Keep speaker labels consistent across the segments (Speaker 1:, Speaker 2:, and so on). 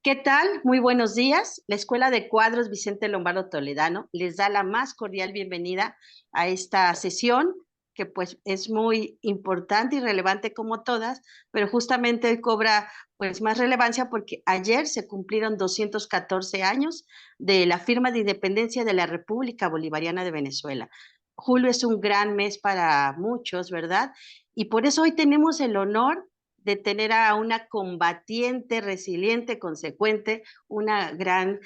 Speaker 1: ¿Qué tal? Muy buenos días. La Escuela de Cuadros Vicente Lombardo Toledano les da la más cordial bienvenida a esta sesión que pues es muy importante y relevante como todas, pero justamente hoy cobra pues más relevancia porque ayer se cumplieron 214 años de la firma de independencia de la República Bolivariana de Venezuela. Julio es un gran mes para muchos, ¿verdad? Y por eso hoy tenemos el honor de tener a una combatiente, resiliente, consecuente, una gran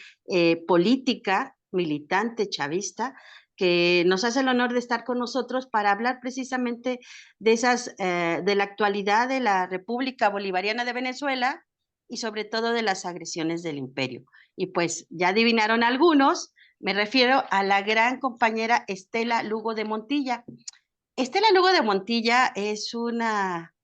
Speaker 1: política militante chavista que nos hace el honor de estar con nosotros para hablar precisamente de de la actualidad de la República Bolivariana de Venezuela y sobre todo de las agresiones del imperio. Y pues ya adivinaron algunos, me refiero a la gran compañera Estela Lugo de Montilla. Estela Lugo de Montilla es una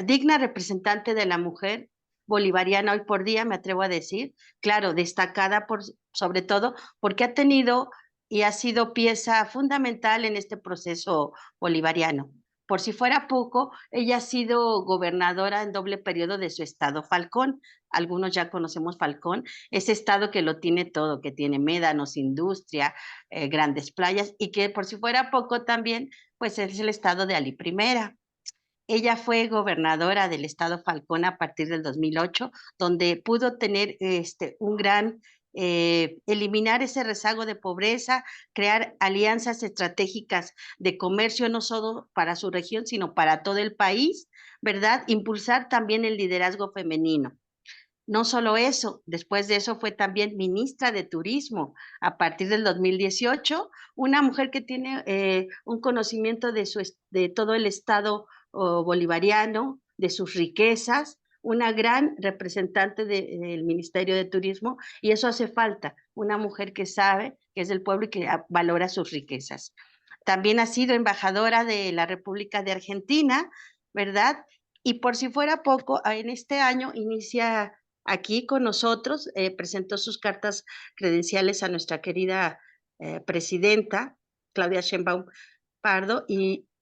Speaker 1: digna representante de la mujer bolivariana hoy por día, me atrevo a decir, claro, destacada sobre todo porque ha tenido y ha sido pieza fundamental en este proceso bolivariano. Por si fuera poco, ella ha sido gobernadora en doble periodo de su estado Falcón. Algunos ya conocemos Falcón, ese estado que lo tiene todo, que tiene médanos, industria, grandes playas y que por si fuera poco también, pues es el estado de Ali Primera. Ella fue gobernadora del estado Falcón a partir del 2008, donde pudo tener un gran, eliminar ese rezago de pobreza, crear alianzas estratégicas de comercio no solo para su región, sino para todo el país, ¿verdad? Impulsar también el liderazgo femenino. No solo eso, después de eso fue también ministra de Turismo a partir del 2018, una mujer que tiene un conocimiento de todo el estado bolivariano, de sus riquezas, una gran representante del Ministerio de Turismo, y eso hace falta, una mujer que sabe, que es del pueblo y que valora sus riquezas. También ha sido embajadora de la República de Argentina, ¿verdad? Y por si fuera poco, en este año inicia aquí con nosotros, presentó sus cartas credenciales a nuestra querida presidenta, Claudia Sheinbaum Pardo,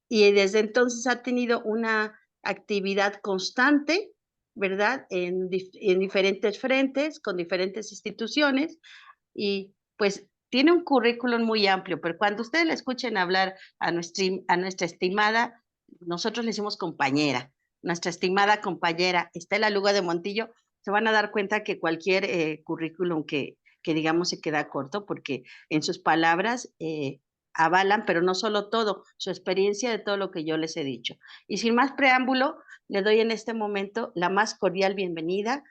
Speaker 1: y desde entonces ha tenido una actividad constante, ¿verdad? En diferentes frentes, con diferentes instituciones, y pues tiene un currículum muy amplio, pero cuando ustedes la escuchen hablar a nuestra estimada, nosotros le decimos compañera, nuestra estimada compañera Estela Lugo de Montillo, se van a dar cuenta que cualquier currículum que digamos se queda corto, porque en sus palabras avalan, pero no solo todo, su experiencia de todo lo que yo les he dicho. Y sin más preámbulo, le doy en este momento la más cordial bienvenida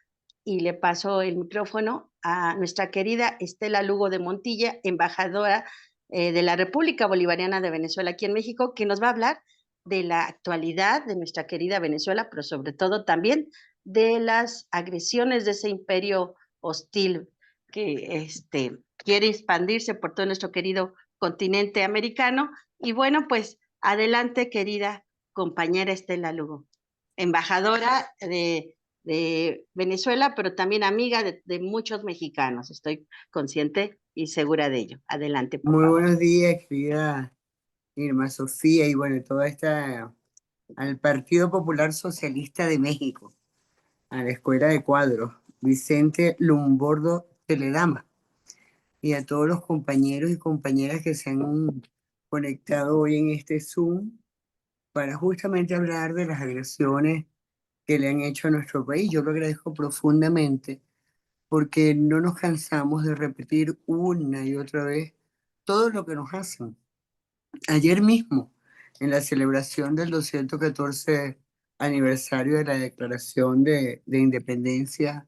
Speaker 1: y le paso el micrófono a nuestra querida Estela Lugo de Montilla, embajadora de la República Bolivariana de Venezuela aquí en México, que nos va a hablar de la actualidad de nuestra querida Venezuela, pero sobre todo también de las agresiones de ese imperio hostil que quiere expandirse por todo nuestro querido continente americano. Y bueno, pues adelante, querida compañera Estela Lugo, embajadora de Venezuela, pero también amiga de muchos mexicanos. Estoy consciente y segura de ello. Adelante, por
Speaker 2: Muy
Speaker 1: favor.
Speaker 2: buenos días, querida Irma Sofía, y bueno, toda esta, al Partido Popular Socialista de México, a la Escuela de Cuadros, Vicente Lumbordo Teledama, y a todos los compañeros y compañeras que se han conectado hoy en este Zoom para justamente hablar de las agresiones que le han hecho a nuestro país. Yo lo agradezco profundamente porque no nos cansamos de repetir una y otra vez todo lo que nos hacen. Ayer mismo, en la celebración del 214 aniversario de la Declaración de Independencia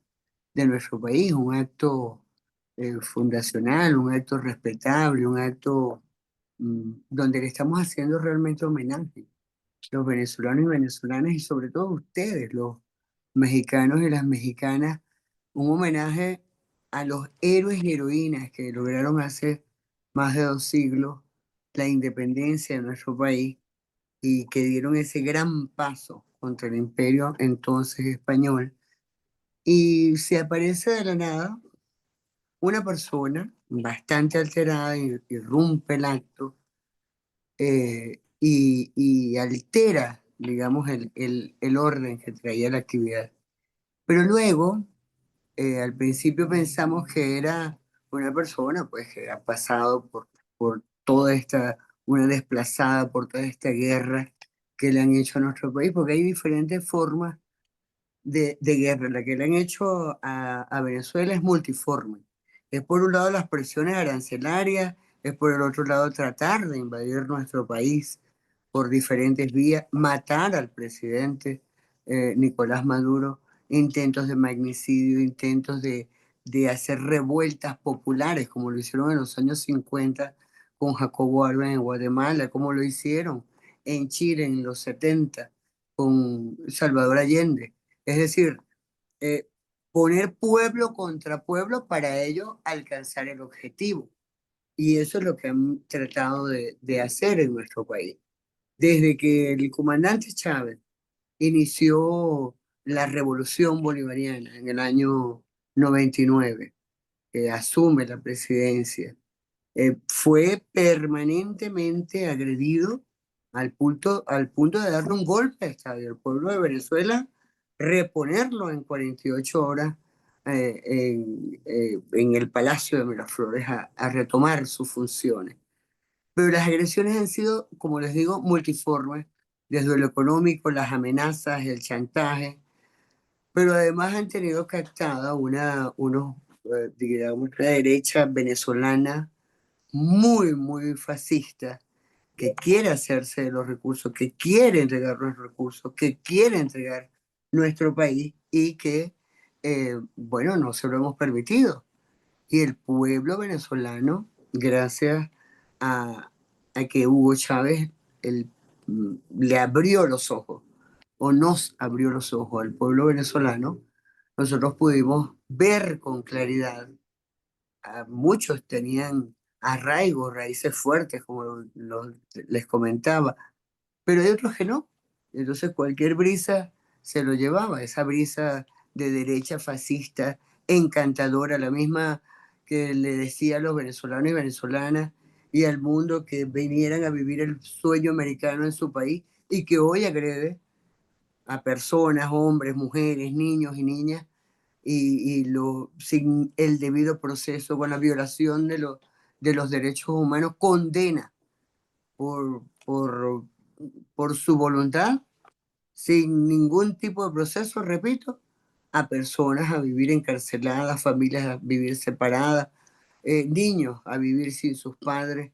Speaker 2: de nuestro país, un acto fundacional, un acto respetable, un acto donde le estamos haciendo realmente homenaje, los venezolanos y venezolanas, y sobre todo ustedes, los mexicanos y las mexicanas, un homenaje a los héroes y heroínas que lograron hace más de 2 siglos la independencia de nuestro país y que dieron ese gran paso contra el imperio entonces español. Y se aparece de la nada una persona bastante alterada y irrumpe el acto y altera, digamos, el orden que traía la actividad. Pero luego Al principio pensamos que era una persona pues que ha pasado por toda esta, una desplazada por toda esta guerra que le han hecho a nuestro país, porque hay diferentes formas de guerra. La que le han hecho a Venezuela es multiforme. Es por un lado las presiones arancelarias, es por el otro lado tratar de invadir nuestro país por diferentes vías, matar al presidente Nicolás Maduro, intentos de magnicidio, intentos de hacer revueltas populares, como lo hicieron en los años 50 con Jacobo Arbenz en Guatemala, como lo hicieron en Chile en los 70 con Salvador Allende. Es decir, eh, poner pueblo contra pueblo para ello alcanzar el objetivo. Y eso es lo que han tratado de hacer en nuestro país. Desde que el comandante Chávez inició la revolución bolivariana en el año 99, que asume la presidencia, fue permanentemente agredido al punto de darle un golpe a Estado. El pueblo de Venezuela reponerlo en 48 horas en el Palacio de Miraflores a retomar sus funciones. Pero las agresiones han sido, como les digo, multiformes, desde lo económico, las amenazas, el chantaje, pero además han tenido captada digamos, una derecha venezolana muy fascista, que quiere hacerse de los recursos, que quiere entregar los recursos, que quiere entregar nuestro país y que, bueno, no se lo hemos permitido. Y el pueblo venezolano, gracias a, a que Hugo Chávez le abrió los ojos, o nos abrió los ojos al pueblo venezolano, nosotros pudimos ver con claridad. Muchos tenían arraigos, raíces fuertes, como les comentaba, pero hay otros que no. Entonces cualquier brisa se lo llevaba, esa brisa de derecha fascista, encantadora, la misma que le decía a los venezolanos y venezolanas y al mundo que vinieran a vivir el sueño americano en su país y que hoy agrede a personas, hombres, mujeres, niños y niñas sin el debido proceso, con la violación de los derechos humanos, condena por, por, por su voluntad, sin ningún tipo de proceso, repito, a personas a vivir encarceladas, familias a vivir separadas, niños a vivir sin sus padres.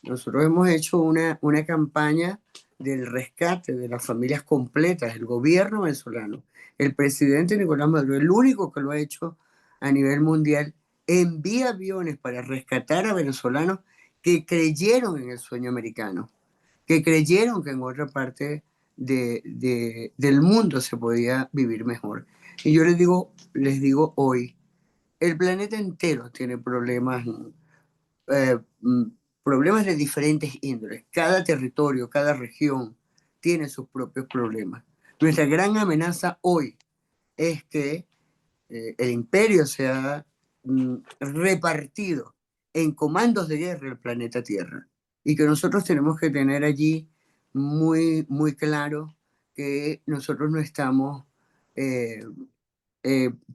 Speaker 2: Nosotros hemos hecho una campaña del rescate de las familias completas, el gobierno venezolano, el presidente Nicolás Maduro, el único que lo ha hecho a nivel mundial, envía aviones para rescatar a venezolanos que creyeron en el sueño americano, que creyeron que en otra parte del mundo se podía vivir mejor. Y yo les digo hoy, el planeta entero tiene problemas, eh, mm, problemas de diferentes índoles. Cada territorio, cada región tiene sus propios problemas. Nuestra gran amenaza hoy es que el imperio se ha repartido en comandos de guerra el planeta Tierra y que nosotros tenemos que tener allí muy claro que nosotros no estamos eh,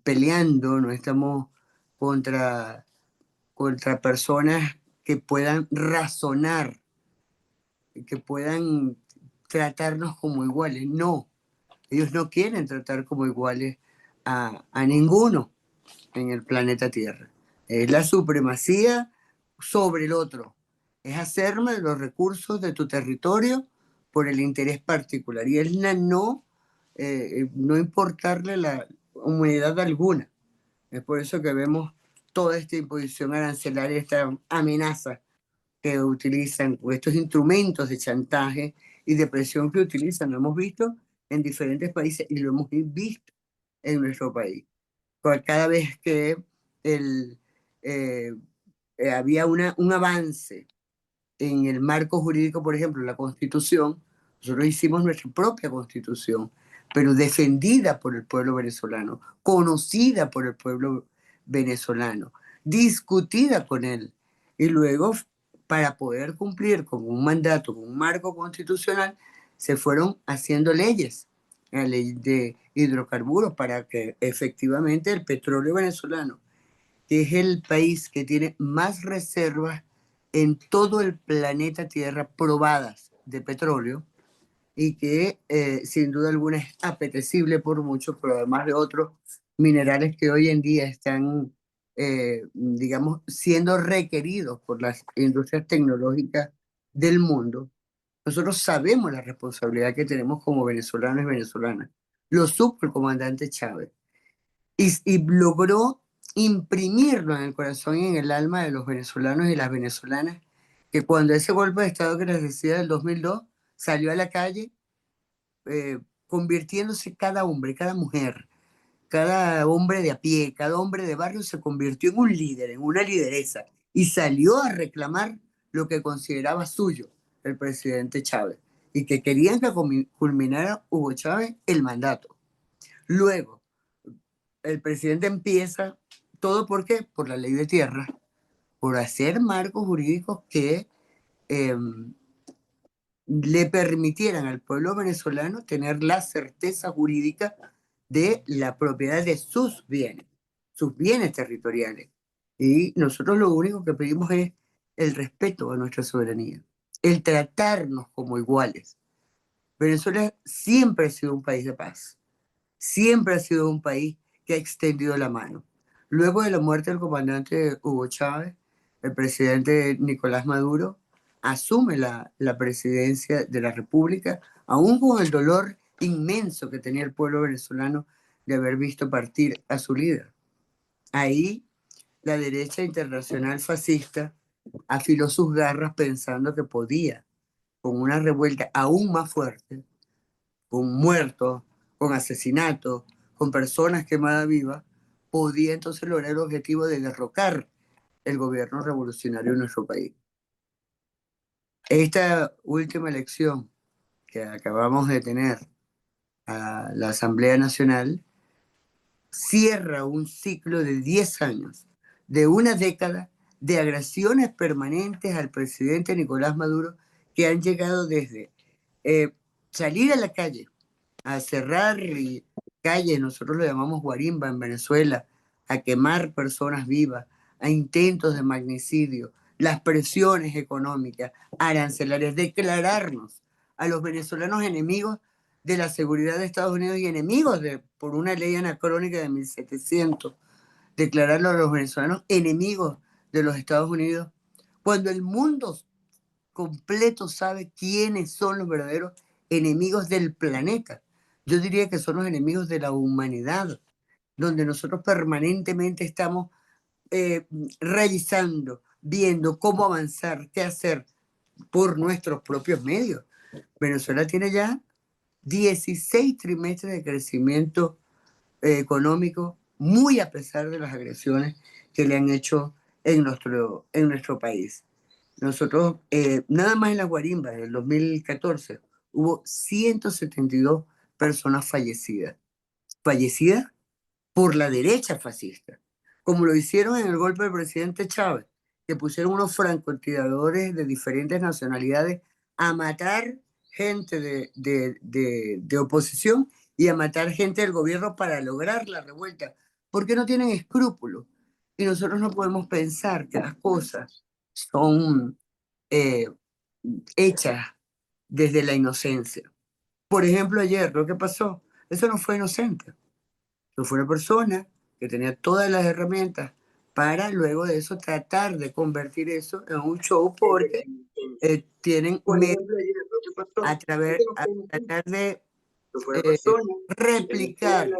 Speaker 2: peleando, no estamos contra, contra personas que puedan razonar, que puedan tratarnos como iguales. No, ellos no quieren tratar como iguales a ninguno en el planeta Tierra. Es la supremacía sobre el otro. Es hacerme de los recursos de tu territorio por el interés particular. Y es no importarle la humanidad alguna. Es por eso que vemos toda esta imposición arancelaria, esta amenaza que utilizan, estos instrumentos de chantaje y de presión que utilizan. Lo hemos visto en diferentes países y lo hemos visto en nuestro país. Cada vez que el, eh, había un avance en el marco jurídico, por ejemplo, la Constitución, nosotros hicimos nuestra propia Constitución, pero defendida por el pueblo venezolano, conocida por el pueblo venezolano, discutida con él. Y luego, para poder cumplir con un mandato, con un marco constitucional, se fueron haciendo leyes la ley de hidrocarburos, para que efectivamente el petróleo venezolano, que es el país que tiene más reservas en todo el planeta Tierra probadas de petróleo, y que sin duda alguna es apetecible por muchos, pero además de otros minerales que hoy en día están, digamos, siendo requeridos por las industrias tecnológicas del mundo. Nosotros sabemos la responsabilidad que tenemos como venezolanos y venezolanas. Lo supo el comandante Chávez y logró imprimirlo en el corazón y en el alma de los venezolanos y las venezolanas, que cuando ese golpe de Estado que les decía del 2002 salió a la calle, convirtiéndose cada hombre, cada mujer, cada hombre de a pie, cada hombre de barrio se convirtió en un líder, en una lideresa, y salió a reclamar lo que consideraba suyo el presidente Chávez, y que querían que culminara Hugo Chávez el mandato. Luego, el presidente empieza, ¿todo por qué? Por la ley de tierra, por hacer marcos jurídicos que eh, le permitieran al pueblo venezolano tener la certeza jurídica de la propiedad de sus bienes territoriales. Y nosotros lo único que pedimos es el respeto a nuestra soberanía, el tratarnos como iguales. Venezuela siempre ha sido un país de paz, siempre ha sido un país que ha extendido la mano. Luego de la muerte del comandante Hugo Chávez, el presidente Nicolás Maduro asume la presidencia de la República, aún con el dolor inmenso que tenía el pueblo venezolano de haber visto partir a su líder. Ahí la derecha internacional fascista afiló sus garras pensando que podía, con una revuelta aún más fuerte, con muertos, con asesinatos, con personas quemadas vivas, podía entonces lograr el objetivo de derrocar el gobierno revolucionario en nuestro país. Esta última elección que acabamos de tener a la Asamblea Nacional cierra un ciclo de 10 años, de una década de agresiones permanentes al presidente Nicolás Maduro, que han llegado desde salir a la calle a cerrar calles, nosotros lo llamamos guarimba en Venezuela, a quemar personas vivas, a intentos de magnicidio, las presiones económicas, arancelarias, declararnos a los venezolanos enemigos de la seguridad de Estados Unidos y enemigos por una ley anacrónica de 1700, declararlos a los venezolanos enemigos de los Estados Unidos, cuando el mundo completo sabe quiénes son los verdaderos enemigos del planeta. Yo diría que son los enemigos de la humanidad, donde nosotros permanentemente estamos eh, revisando, viendo cómo avanzar, qué hacer por nuestros propios medios. Venezuela tiene ya 16 trimestres de crecimiento económico, muy a pesar de las agresiones que le han hecho en nuestro país. Nosotros, nada más en la guarimba del 2014, hubo 172 personas fallecidas por la derecha fascista, como lo hicieron en el golpe del presidente Chávez, que pusieron unos francotiradores de diferentes nacionalidades a matar gente de oposición y a matar gente del gobierno para lograr la revuelta, porque no tienen escrúpulos. Y nosotros no podemos pensar que las cosas son eh, hechas desde la inocencia. Por ejemplo, ayer lo que pasó, eso no fue inocente. Eso fue una persona que tenía todas las herramientas para luego de eso tratar de convertir eso en un show, porque tienen a tratar de eh, replicar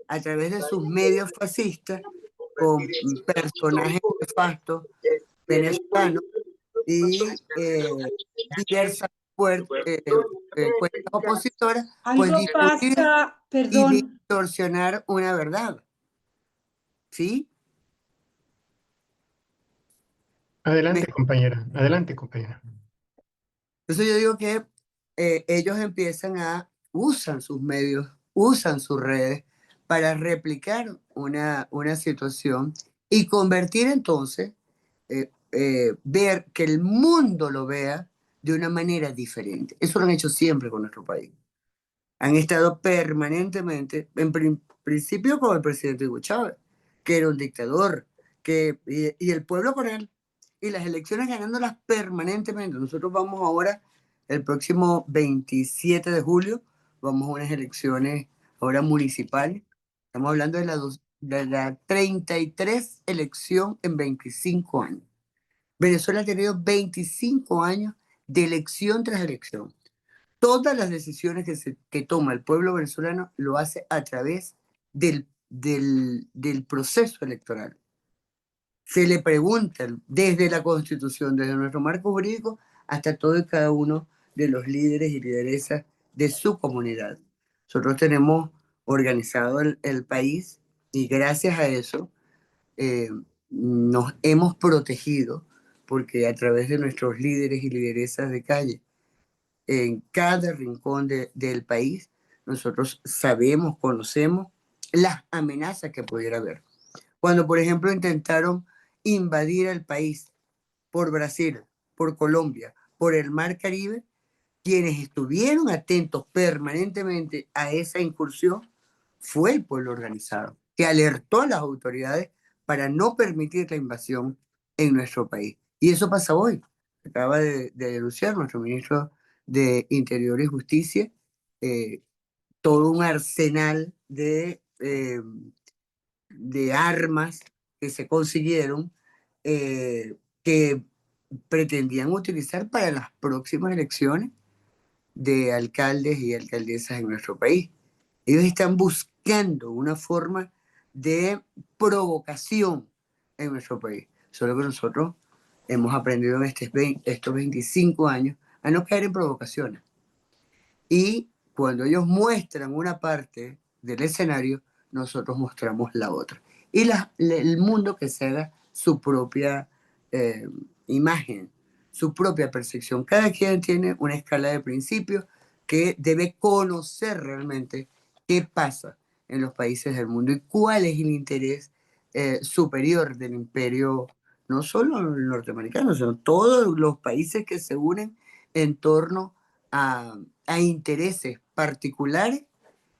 Speaker 2: a través de sus medios fascistas con personajes nefastos venezolanos y diversas cuentas opositoras, pues
Speaker 3: Algo
Speaker 2: difundir
Speaker 3: pasa,
Speaker 2: y
Speaker 3: perdón.
Speaker 2: distorsionar una verdad. ¿Sí? Me-
Speaker 4: Adelante, compañera. Adelante, compañera.
Speaker 2: Entonces yo digo que ellos usan sus medios, usan sus redes para replicar una situación y convertir entonces, ver que el mundo lo vea de una manera diferente. Eso lo han hecho siempre con nuestro país. han estado permanentemente, en principio con el presidente Hugo Chávez, que era un dictador, y el pueblo con él, y las elecciones ganándolas permanentemente. Nosotros vamos ahora, el próximo 27 de julio, vamos a unas elecciones ahora municipales. Estamos hablando de la 33 elección en 25 años. Venezuela ha tenido 25 años de elección tras elección. Todas las decisiones que toma el pueblo venezolano lo hace a través del proceso electoral. Se le pregunta desde la Constitución, desde nuestro marco jurídico, hasta todo y cada uno de los líderes y lideresas de su comunidad. Nosotros tenemos organizado el país y gracias a eso nos hemos protegido porque a través de nuestros líderes y lideresas de calle, en cada rincón del país, nosotros sabemos, conocemos las amenazas que pudiera haber. Cuando, por ejemplo, intentaron invadir el país por Brasil, por Colombia, por el Mar Caribe, quienes estuvieron atentos permanentemente a esa incursión fue el pueblo organizado, que alertó a las autoridades para no permitir la invasión en nuestro país. Y eso pasa hoy. Acaba de denunciar nuestro ministro de Interior y Justicia todo un arsenal de armas que se consiguieron que pretendían utilizar para las próximas elecciones de alcaldes y alcaldesas en nuestro país. Ellos están buscando una forma de provocación en nuestro país. Solo que nosotros hemos aprendido en estos 25 años a no caer en provocaciones. Y cuando ellos muestran una parte del escenario, nosotros mostramos la otra. Y el mundo que se haga su propia imagen, su propia percepción. Cada quien tiene una escala de principios que debe conocer realmente qué pasa en los países del mundo y cuál es el interés superior del imperio, no solo el norteamericano, sino todos los países que se unen en torno a intereses particulares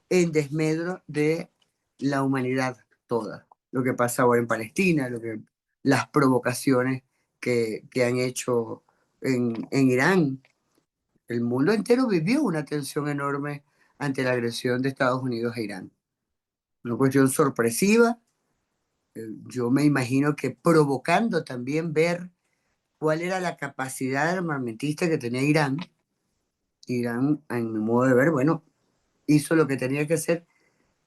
Speaker 2: en desmedro de la humanidad toda. Lo que pasa ahora en Palestina, las provocaciones que han hecho en Irán. El mundo entero vivió una tensión enorme ante la agresión de Estados Unidos a Irán. Una cuestión sorpresiva. Yo me imagino que provocando también ver cuál era la capacidad armamentista que tenía Irán. Irán, en mi modo de ver, bueno, hizo lo que tenía que hacer,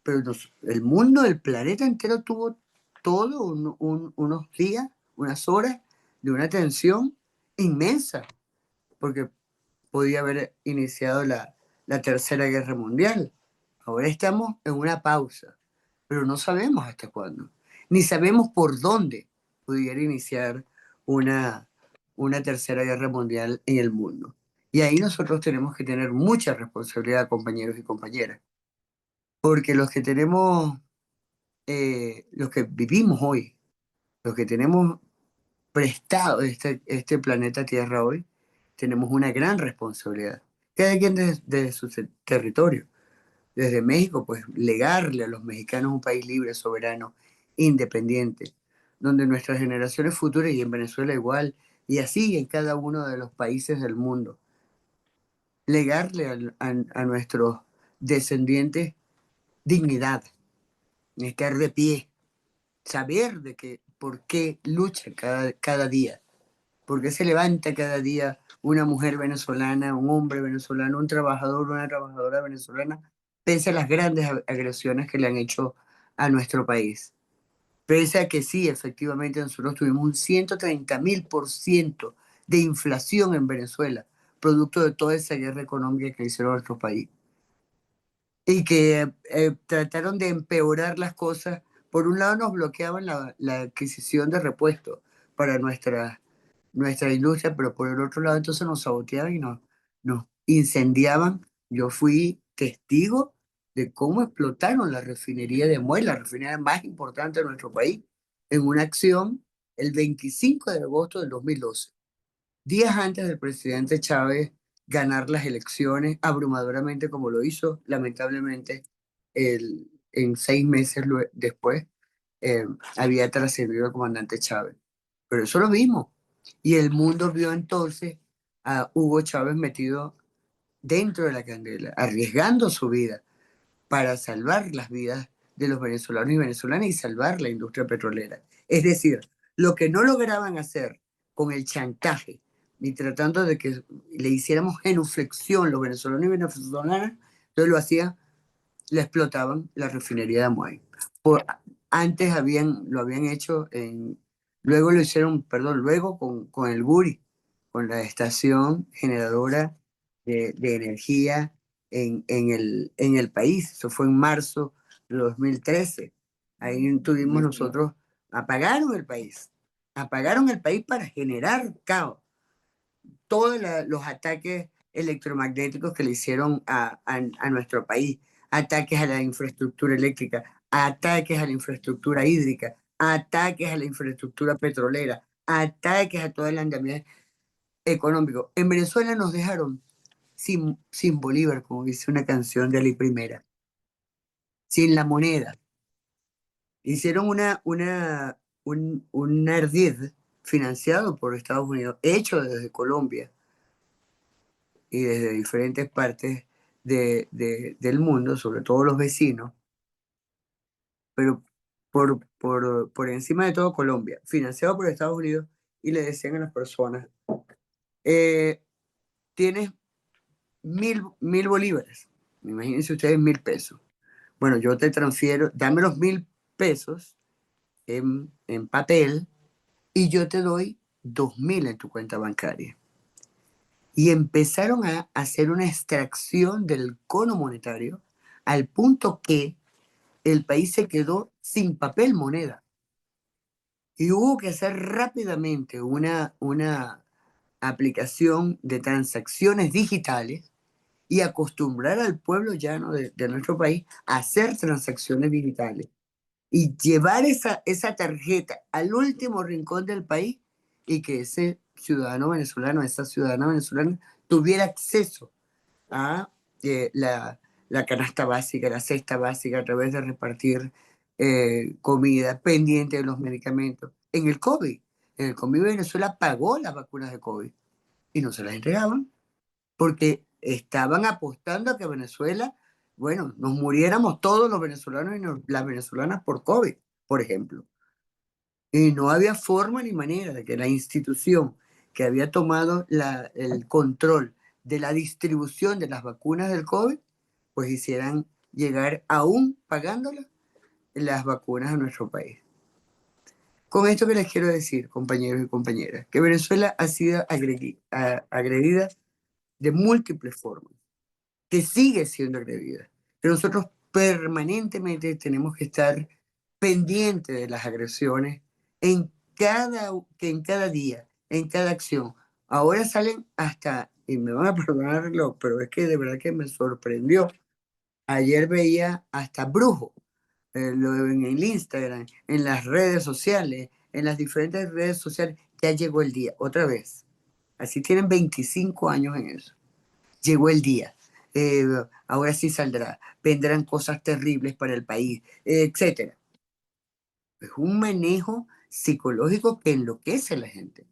Speaker 2: pero el mundo, el planeta entero tuvo todo unos días, unas horas de una tensión inmensa, porque podía haber iniciado la Tercera Guerra Mundial. Ahora estamos en una pausa, pero no sabemos hasta cuándo, ni sabemos por dónde pudiera iniciar una, una Tercera Guerra Mundial en el mundo. Y ahí nosotros tenemos que tener mucha responsabilidad, compañeros y compañeras, porque los que vivimos hoy, los que tenemos prestado este planeta Tierra hoy, tenemos una gran responsabilidad. Cada quien desde su territorio. Desde México, pues legarle a los mexicanos un país libre, soberano, independiente, donde nuestras generaciones futuras, y en Venezuela igual, y así en cada uno de los países del mundo, legarle a nuestros descendientes dignidad, estar de pie, saber de que por qué lucha cada día, por qué se levanta cada día una mujer venezolana, un hombre venezolano, un trabajador, una trabajadora venezolana, pese a las grandes agresiones que le han hecho a nuestro país. Pese a que sí, efectivamente, nosotros tuvimos un 130.000% de inflación en Venezuela, producto de toda esa guerra económica que hicieron a nuestro país. Y que trataron de empeorar las cosas. Por un lado nos bloqueaban la adquisición de repuestos para nuestra industria, pero por el otro lado entonces nos saboteaban y nos incendiaban. Yo fui testigo de cómo explotaron la refinería de Muela, la refinería más importante de nuestro país, en una acción el 25 de agosto del 2012, días antes del presidente Chávez ganar las elecciones abrumadoramente como lo hizo, lamentablemente, en 6 meses después eh, había trascendido el comandante Chávez. Pero eso lo vimos. Y el mundo vio entonces a Hugo Chávez metido dentro de la candela, arriesgando su vida para salvar las vidas de los venezolanos y venezolanas y salvar la industria petrolera. Es decir, lo que no lograban hacer con el chantaje, ni tratando de que le hiciéramos genuflexión los venezolanos y venezolanas, entonces lo hacían, le explotaban la refinería de Amuay. Por, antes lo habían hecho luego lo hicieron, perdón, luego con el Guri, con la estación generadora de energía en el país. Eso fue en marzo de 2013. Ahí tuvimos nosotros, apagaron el país para generar caos. Todos los ataques electromagnéticos que le hicieron a nuestro país, ataques a la infraestructura eléctrica, ataques a la infraestructura hídrica, ataques a la infraestructura petrolera, ataques a todo el andamiaje económico. En Venezuela nos dejaron sin Bolívar, como dice una canción de Ali Primera, sin la moneda. Hicieron un ardid financiado por Estados Unidos, hecho desde Colombia y desde diferentes partes del mundo, sobre todo los vecinos, pero por encima de todo Colombia, financiado por Estados Unidos, y le decían a las personas, eh, tienes mil bolívares, imagínense ustedes 1.000 pesos. Bueno, yo te transfiero, dame los 1.000 pesos en papel y yo te doy 2.000 en tu cuenta bancaria. Y empezaron a hacer una extracción del cono monetario al punto que el país se quedó sin papel moneda. Y hubo que hacer rápidamente una aplicación de transacciones digitales y acostumbrar al pueblo llano de nuestro país a hacer transacciones digitales y llevar esa tarjeta al último rincón del país y que ese ciudadano venezolano, esa ciudadana venezolana tuviera acceso a la canasta básica, la cesta básica a través de repartir comida pendiente de los medicamentos. En el COVID Venezuela pagó las vacunas de COVID y no se las entregaban porque estaban apostando a que Venezuela, bueno, nos muriéramos todos los venezolanos y las venezolanas por COVID, por ejemplo. Y no había forma ni manera de que la institución que había tomado el control de la distribución de las vacunas del COVID, pues hicieran llegar, aún pagándolas, las vacunas a nuestro país. Con esto que les quiero decir, compañeros y compañeras, que Venezuela ha sido agredida de múltiples formas, que sigue siendo agredida. Pero nosotros permanentemente tenemos que estar pendientes de las agresiones en cada día, en cada acción. Ahora salen hasta, y me van a perdonarlo, pero es que de verdad que me sorprendió. Ayer veía hasta brujo, en el Instagram, en las redes sociales, en las diferentes redes sociales. Ya llegó el día, otra vez. Así tienen 25 años en eso. Llegó el día. eh, Ahora sí saldrá, vendrán cosas terribles para el país, etcétera. Es un manejo psicológico que enloquece a la gente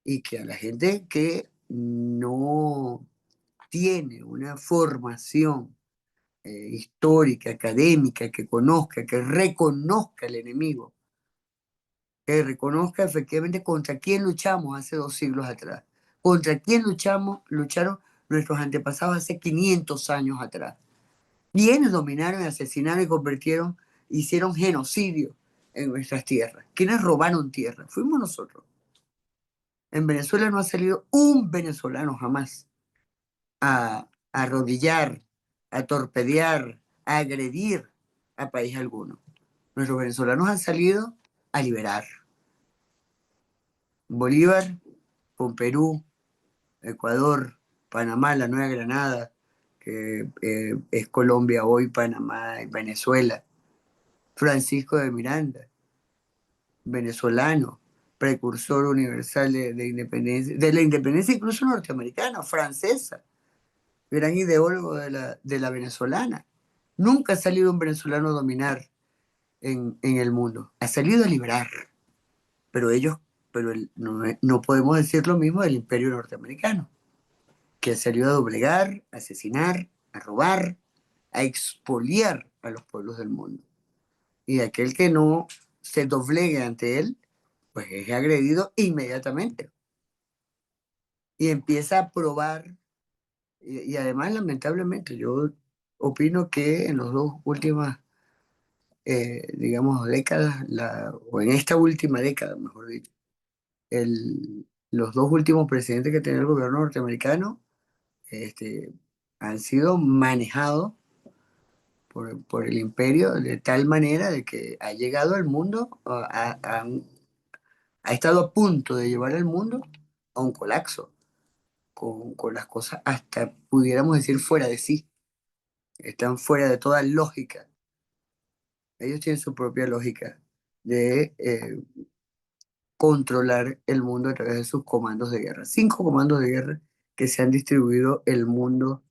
Speaker 2: y que a la gente que no tiene una formación histórica, académica, que conozca, que reconozca el enemigo, que reconozca efectivamente contra quién luchamos hace 2 siglos atrás, contra quién lucharon nuestros antepasados hace 500 años atrás. ¿Quiénes dominaron, asesinaron y hicieron genocidio en nuestras tierras? ¿Quiénes robaron tierra? Fuimos nosotros. En Venezuela no ha salido un venezolano jamás a arrodillar, a torpedear, a agredir a país alguno. Nuestros venezolanos han salido a liberar. Bolívar con Perú, Ecuador, Panamá, la Nueva Granada, que es Colombia hoy, Panamá y Venezuela. Francisco de Miranda, venezolano, precursor universal de la independencia incluso norteamericana, francesa, gran ideólogo de la venezolana. Nunca ha salido un venezolano a dominar en el mundo, ha salido a liberar, pero no podemos decir lo mismo del imperio norteamericano, que ha salido a doblegar, a asesinar, a robar, a expoliar a los pueblos del mundo. Y aquel que no se doblegue ante él, pues es agredido inmediatamente. Y empieza a probar, y además lamentablemente yo opino que en las dos últimas, digamos, décadas, o en esta última década, mejor dicho, los dos últimos presidentes que tiene el gobierno norteamericano este, han sido manejados por el imperio de tal manera de que ha llegado al mundo, ha estado a punto de llevar al mundo a un colapso, con las cosas hasta, pudiéramos decir, fuera de sí. Están fuera de toda lógica. Ellos tienen su propia lógica de controlar el mundo a través de sus comandos de guerra. 5 comandos de guerra que se han distribuido el mundo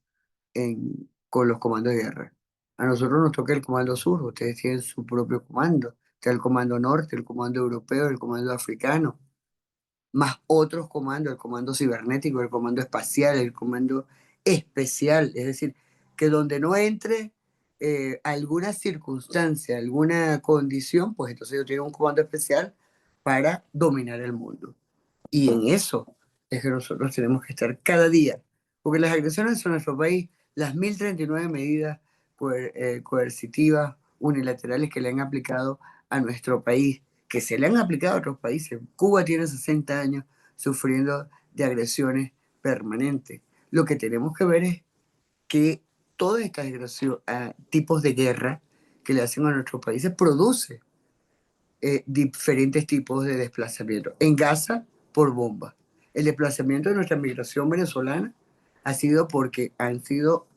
Speaker 2: con los comandos de guerra. A nosotros nos toca el comando sur, ustedes tienen su propio comando. Está el comando norte, el comando europeo, el comando africano, más otros comandos, el comando cibernético, el comando espacial, el comando especial. Es decir, que donde no entre alguna circunstancia, alguna condición, pues entonces ellos tienen un comando especial para dominar el mundo. Y en eso es que nosotros tenemos que estar cada día, porque las agresiones en nuestro país, las 1039 medidas coercitivas, unilaterales que le han aplicado a nuestro país, que se le han aplicado a otros países. Cuba tiene 60 años sufriendo de agresiones permanentes. Lo que tenemos que ver es que todas estas tipos de guerra que le hacen a nuestros países produce diferentes tipos de desplazamiento. En Gaza, por bomba. El desplazamiento de nuestra migración venezolana ha sido porque han sido,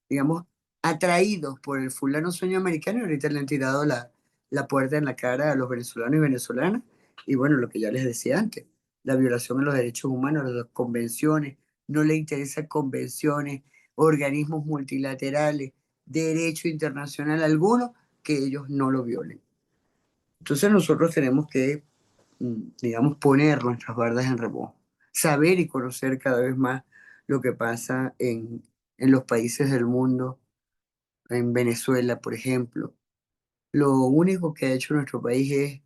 Speaker 2: digamos, atraídos por el fulano sueño americano y ahorita le han tirado la puerta en la cara a los venezolanos y venezolanas. Y bueno, lo que ya les decía antes, la violación de los derechos humanos, las convenciones, no le interesan convenciones, organismos multilaterales, derecho internacional alguno, que ellos no lo violen. Entonces nosotros tenemos que, digamos, poner nuestras bardas en remojo, saber y conocer cada vez más lo que pasa en los países del mundo, en Venezuela, por ejemplo. Lo único que ha hecho nuestro país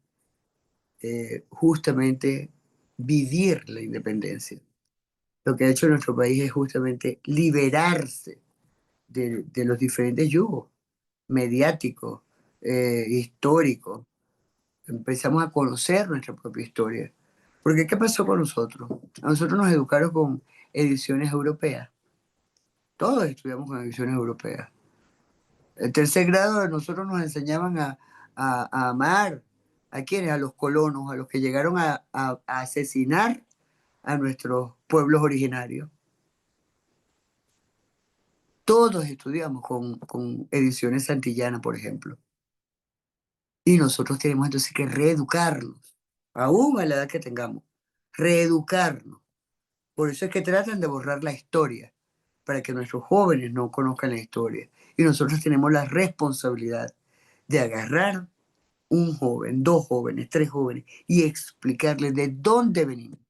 Speaker 2: es justamente vivir la independencia. Lo que ha hecho nuestro país es justamente liberarse de los diferentes yugos mediáticos, históricos. Empezamos a conocer nuestra propia historia. Porque ¿qué pasó con nosotros? A nosotros nos educaron con ediciones europeas. Todos estudiamos con ediciones europeas. En tercer grado nosotros nos enseñaban a amar. ¿A quiénes? A los colonos, a los que llegaron a asesinar a nuestros pueblos originarios. Todos estudiamos con ediciones Santillana, por ejemplo. Y nosotros tenemos entonces que reeducarnos, aún a la edad que tengamos, reeducarnos. Por eso es que tratan de borrar la historia, para que nuestros jóvenes no conozcan la historia. Y nosotros tenemos la responsabilidad de agarrar un joven, 2 jóvenes, 3 jóvenes y explicarles de dónde venimos,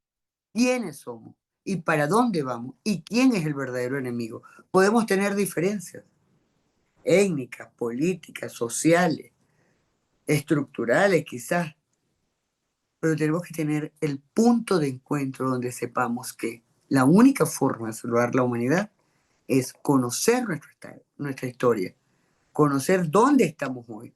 Speaker 2: quiénes somos y para dónde vamos y quién es el verdadero enemigo. Podemos tener diferencias étnicas, políticas, sociales, estructurales quizás, pero tenemos que tener el punto de encuentro donde sepamos que la única forma de salvar la humanidad es conocer nuestra historia, conocer dónde estamos hoy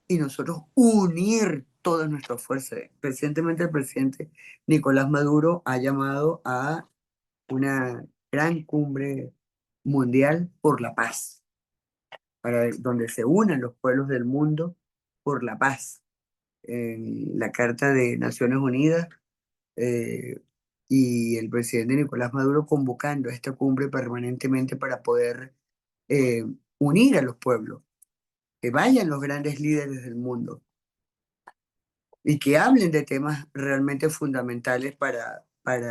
Speaker 2: y nosotros unir todas nuestras fuerzas. Recientemente el presidente Nicolás Maduro ha llamado a una gran cumbre mundial por la paz, donde se unan los pueblos del mundo por la paz. En la Carta de Naciones Unidas eh, y el presidente Nicolás Maduro convocando a esta cumbre permanentemente para poder eh, unir a los pueblos, que vayan los grandes líderes del mundo y que hablen de temas realmente fundamentales para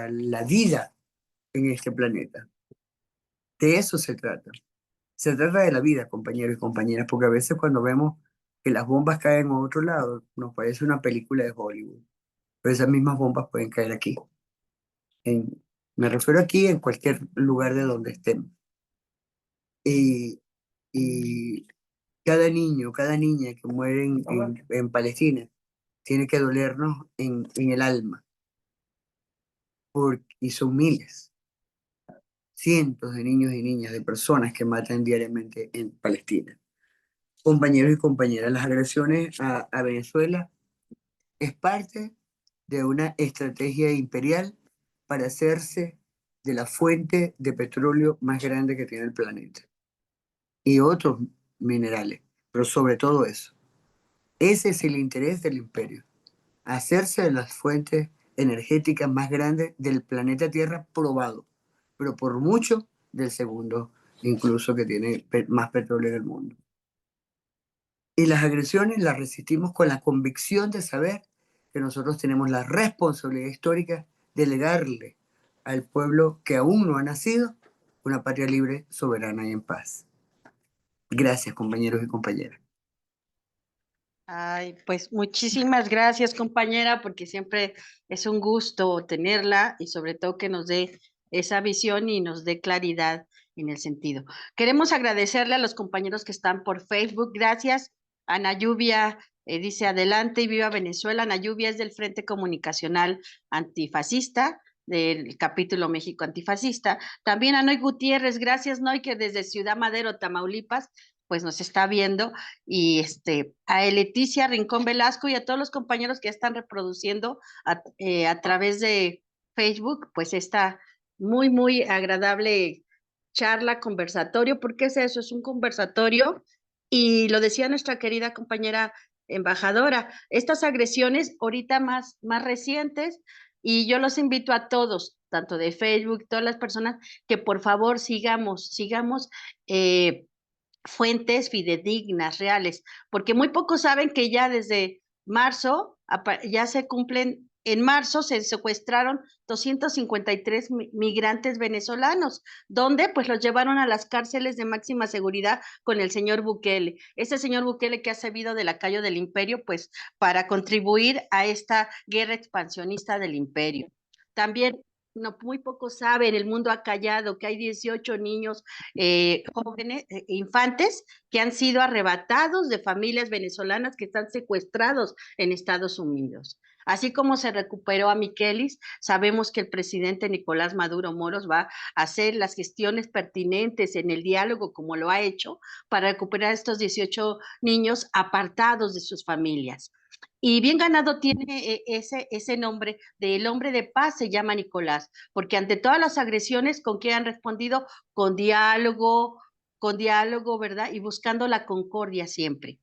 Speaker 2: la vida en este planeta. De eso se trata. Se trata de la vida, compañeros y compañeras, porque a veces cuando vemos que las bombas caen a otro lado, nos parece una película de Hollywood. Pero esas mismas bombas pueden caer aquí. En, me refiero aquí en cualquier lugar de donde estemos. Y, y cada niño, cada niña que muere en Palestina tiene que dolernos en el alma, y son miles, cientos de niños y niñas, de personas que matan diariamente en Palestina. Compañeros y compañeras, las agresiones a Venezuela es parte de una estrategia imperial para hacerse de la fuente de petróleo más grande que tiene el planeta y otros minerales, pero sobre todo eso. Ese es el interés del imperio, hacerse de las fuentes energéticas más grandes del planeta Tierra probado, pero por mucho del segundo, incluso que tiene más petróleo en el mundo. Y las agresiones las resistimos con la convicción de saber que nosotros tenemos la responsabilidad histórica de legarle al pueblo que aún no ha nacido una patria libre, soberana y en paz. Gracias, compañeros y compañeras.
Speaker 1: Ay, pues muchísimas gracias, compañera, porque siempre es un gusto tenerla y sobre todo que nos dé esa visión y nos dé claridad en el sentido. Queremos agradecerle a los compañeros que están por Facebook. Gracias. Ana Lluvia dice adelante y viva Venezuela. Ana Lluvia es del Frente Comunicacional Antifascista, del capítulo México Antifascista. También a Noy Gutiérrez, gracias Noy, que desde Ciudad Madero, Tamaulipas, pues nos está viendo, y a Leticia Rincón Velasco y a todos los compañeros que están reproduciendo a través de Facebook, pues esta muy, muy agradable charla, conversatorio, porque es eso, es un conversatorio, y lo decía nuestra querida compañera embajadora, estas agresiones ahorita más recientes, y yo los invito a todos, tanto de Facebook, todas las personas, que por favor sigamos fuentes fidedignas, reales, porque muy pocos saben que ya desde marzo, ya se cumplen, en marzo se secuestraron 253 migrantes venezolanos, donde pues los llevaron a las cárceles de máxima seguridad con el señor Bukele. Ese señor Bukele que ha servido de lacayo del imperio, pues para contribuir a esta guerra expansionista del imperio. También no, muy pocos saben, el mundo ha callado que hay 18 niños jóvenes, infantes, que han sido arrebatados de familias venezolanas que están secuestrados en Estados Unidos. Así como se recuperó a Miquelis, sabemos que el presidente Nicolás Maduro Moros va a hacer las gestiones pertinentes en el diálogo, como lo ha hecho, para recuperar a estos 18 niños apartados de sus familias. Y bien ganado tiene ese nombre del hombre de paz, se llama Nicolás, porque ante todas las agresiones, ¿con qué han respondido? Con diálogo, ¿verdad? Y buscando la concordia siempre.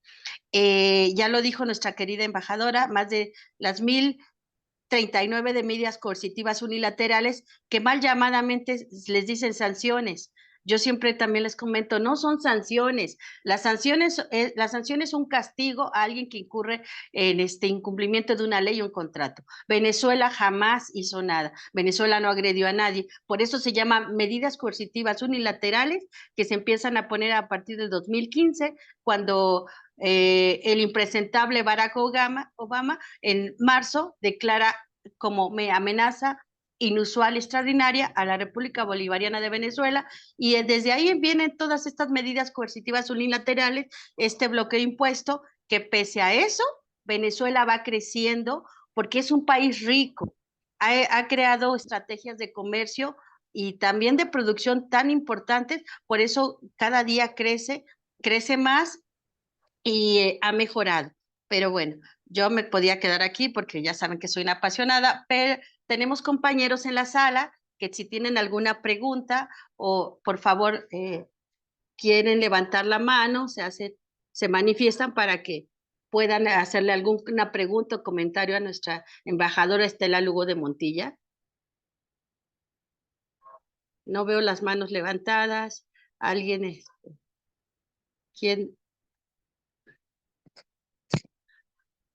Speaker 1: Ya lo dijo nuestra querida embajadora, más de las 1,039 de medidas coercitivas unilaterales que mal llamadamente les dicen sanciones. Yo siempre también les comento, no son sanciones. La sanción es un castigo a alguien que incurre en este incumplimiento de una ley o un contrato. Venezuela jamás hizo nada. Venezuela no agredió a nadie. Por eso se llama medidas coercitivas unilaterales que se empiezan a poner a partir del 2015, cuando el impresentable Barack Obama en marzo declara como amenaza inusual y extraordinaria a la República Bolivariana de Venezuela, y desde ahí vienen todas estas medidas coercitivas unilaterales, este bloqueo impuesto, que pese a eso, Venezuela va creciendo porque es un país rico, ha creado estrategias de comercio y también de producción tan importantes, por eso cada día crece más y ha mejorado. Pero bueno, yo me podía quedar aquí porque ya saben que soy una apasionada, pero tenemos compañeros en la sala que si tienen alguna pregunta o por favor quieren levantar la mano, se manifiestan para que puedan hacerle alguna pregunta o comentario a nuestra embajadora Estela Lugo de Montilla. No veo las manos levantadas. ¿Alguien? ¿Quién?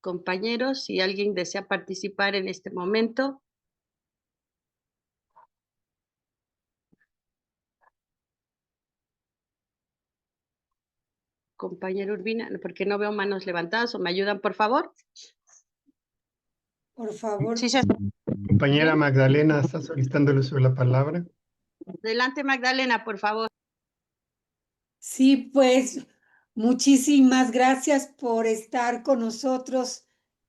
Speaker 1: compañeros, si alguien desea participar en este momento. Compañero Urbina, porque no veo manos levantadas, o me ayudan, por favor.
Speaker 3: Por favor.
Speaker 1: Sí,
Speaker 4: Compañera Magdalena está solicitando el uso de la palabra.
Speaker 1: adelante, Magdalena, por favor.
Speaker 3: Sí, pues muchísimas gracias por estar con nosotros,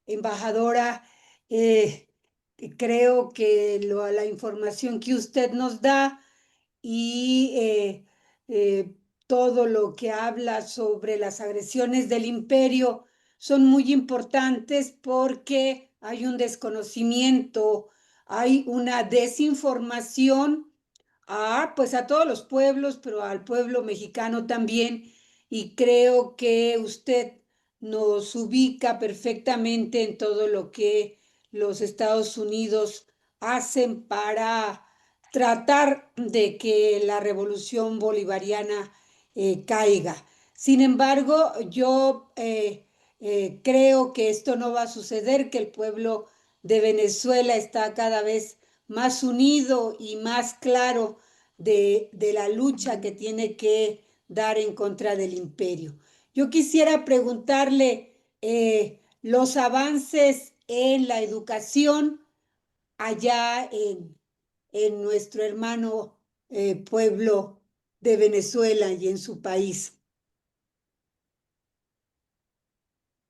Speaker 3: embajadora. Creo que la información que usted nos da y todo lo que habla sobre las agresiones del imperio son muy importantes porque hay un desconocimiento, hay una desinformación pues a todos los pueblos, pero al pueblo mexicano también, y creo que usted nos ubica perfectamente en todo lo que los Estados Unidos hacen para tratar de que la revolución bolivariana caiga. Sin embargo, yo creo que esto no va a suceder, que el pueblo de Venezuela está cada vez más unido y más claro de la lucha que tiene que dar en contra del imperio. Yo quisiera preguntarle los avances en la educación allá en nuestro hermano pueblo de Venezuela y en su país.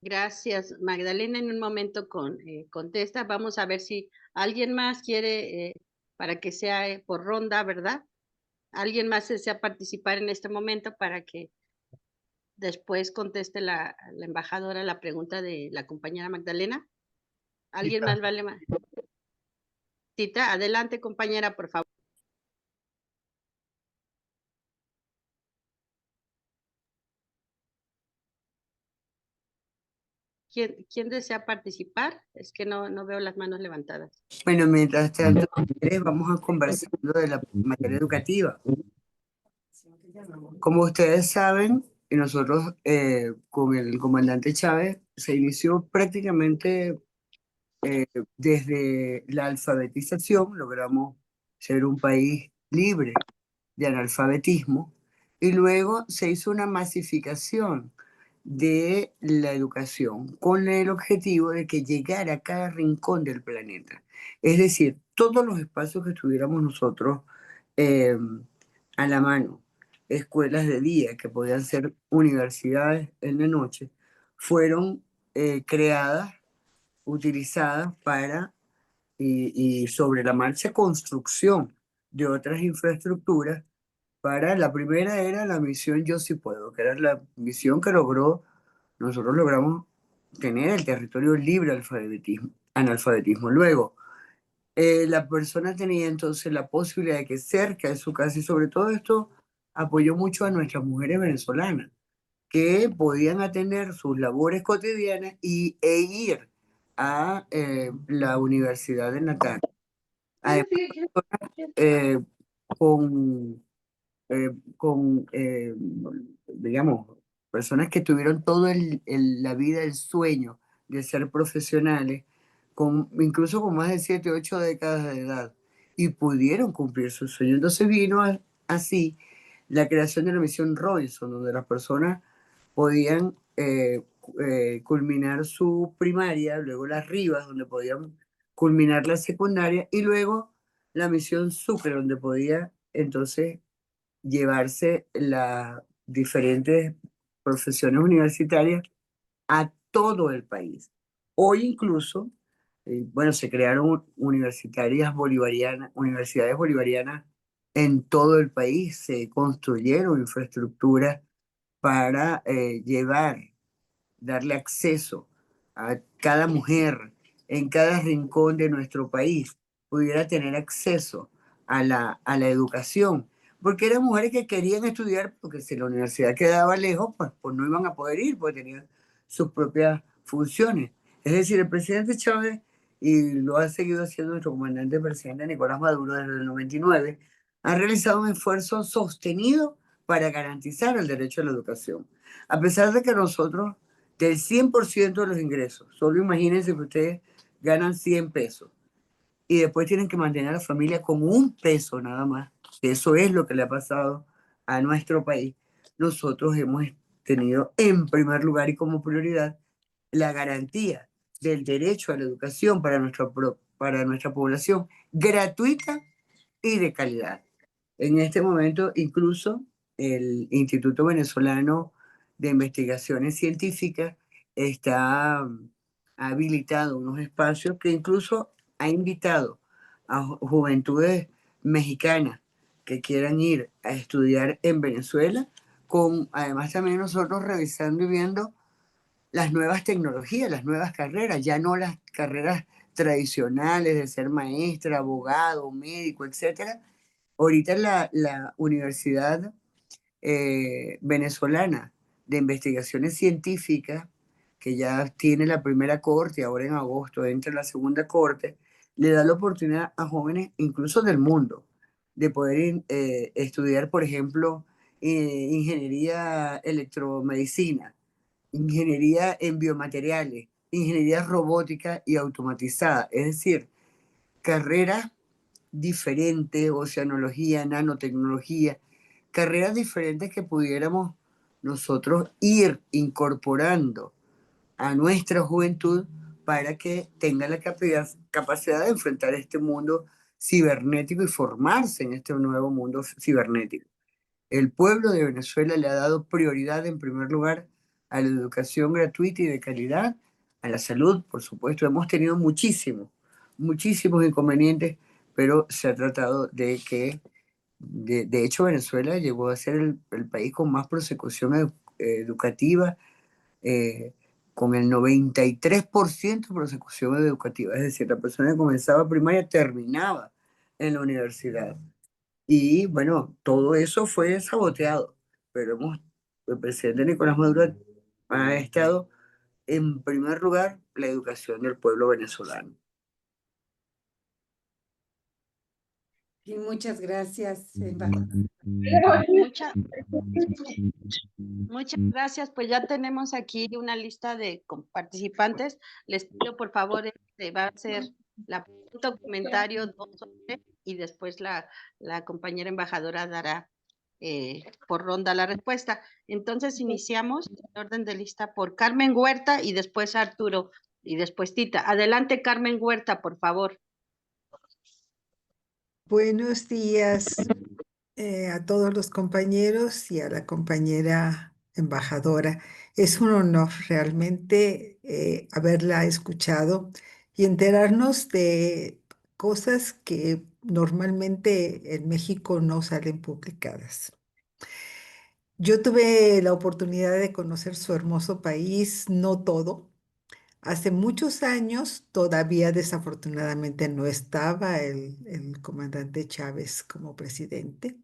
Speaker 1: Gracias, Magdalena. En un momento contesta. Vamos a ver si alguien más quiere, para que sea por ronda, ¿verdad? ¿Alguien más desea participar en este momento para que después conteste la embajadora la pregunta de la compañera Magdalena? ¿Alguien
Speaker 4: Tita.
Speaker 1: más vale más? Tita, adelante, compañera, por favor. ¿Quién desea participar? Es que no veo las manos levantadas.
Speaker 2: Bueno, mientras tanto, vamos a conversando de la materia educativa. Como ustedes saben, y nosotros con el comandante Chávez se inició prácticamente desde la alfabetización, logramos ser un país libre de analfabetismo, y luego se hizo una masificación de la educación con el objetivo de que llegara a cada rincón del planeta. Es decir, todos los espacios que tuviéramos nosotros eh, a la mano, escuelas de día que podían ser universidades en la noche, fueron creadas, utilizadas para y sobre la marcha construcción de otras infraestructuras. Para la primera era la misión Yo Sí Puedo, que era la misión que nosotros logramos tener el territorio libre de analfabetismo. Luego, la persona tenía entonces la posibilidad de que cerca de su casa, y sobre todo esto apoyó mucho a nuestras mujeres venezolanas, que podían atender sus labores cotidianas e ir a la Universidad de Natal. Además, eh, con, digamos, personas que tuvieron toda la vida el sueño de ser profesionales, incluso con más de 7, 8 décadas de edad, y pudieron cumplir su sueño. Entonces vino así la creación de la misión Robinson, donde las personas podían culminar su primaria, luego las Rivas, donde podían culminar la secundaria, y luego la misión Sucre, donde podía entonces llevarse las diferentes profesiones universitarias a todo el país. Hoy incluso, bueno, se crearon universidades bolivarianas en todo el país, se construyeron infraestructuras para darle acceso a cada mujer en cada rincón de nuestro país, pudiera tener acceso a la educación, porque eran mujeres que querían estudiar, porque si la universidad quedaba lejos, pues no iban a poder ir, porque tenían sus propias funciones. Es decir, el presidente Chávez, y lo ha seguido haciendo nuestro comandante presidente Nicolás Maduro desde el 99, ha realizado un esfuerzo sostenido para garantizar el derecho a la educación. A pesar de que nosotros del 100% de los ingresos. Solo imagínense que ustedes ganan 100 pesos y después tienen que mantener a la familia con 1 peso nada más. Eso es lo que le ha pasado a nuestro país. Nosotros hemos tenido en primer lugar y como prioridad la garantía del derecho a la educación para nuestra población, gratuita y de calidad. En este momento, incluso el Instituto Venezolano de Investigaciones Científicas está ha habilitado unos espacios que incluso ha invitado a juventudes mexicanas que quieran ir a estudiar en Venezuela, con además también nosotros revisando y viendo las nuevas tecnologías, las nuevas carreras, ya no las carreras tradicionales de ser maestra, abogado, médico, etcétera. Ahorita la Universidad Venezolana de Investigaciones Científicas, que ya tiene la primera corte, ahora en agosto entra la segunda corte, le da la oportunidad a jóvenes, incluso del mundo, de poder estudiar, por ejemplo, ingeniería electromedicina, ingeniería en biomateriales, ingeniería robótica y automatizada, es decir, carreras diferentes, oceanología, nanotecnología, carreras diferentes que pudiéramos nosotros ir incorporando a nuestra juventud para que tenga la capacidad de enfrentar este mundo cibernético y formarse en este nuevo mundo cibernético. El pueblo de Venezuela le ha dado prioridad en primer lugar a la educación gratuita y de calidad, a la salud, por supuesto. Hemos tenido muchísimos inconvenientes, pero se ha tratado de que, de hecho, Venezuela llegó a ser el país con más prosecución educativa, eh, con el 93% de prosecución educativa. Es decir, la persona que comenzaba primaria terminaba en la universidad. Y bueno, todo eso fue saboteado, pero el presidente Nicolás Maduro ha estado en primer lugar la educación del pueblo venezolano.
Speaker 3: Y muchas gracias, embajador.
Speaker 1: Muchas, muchas gracias. Pues ya tenemos aquí una lista de participantes. Les pido, por favor, va a ser la pregunta o comentario 2 o 3 y después la compañera embajadora dará por ronda la respuesta. Entonces iniciamos en orden de lista por Carmen Huerta y después Arturo y después Tita. Adelante, Carmen Huerta, por favor.
Speaker 5: Buenos días a todos los compañeros y a la compañera embajadora. Es un honor realmente haberla escuchado y enterarnos de cosas que normalmente en México no salen publicadas. Yo tuve la oportunidad de conocer su hermoso país, no todo. Hace muchos años, todavía desafortunadamente no estaba el comandante Chávez como presidente.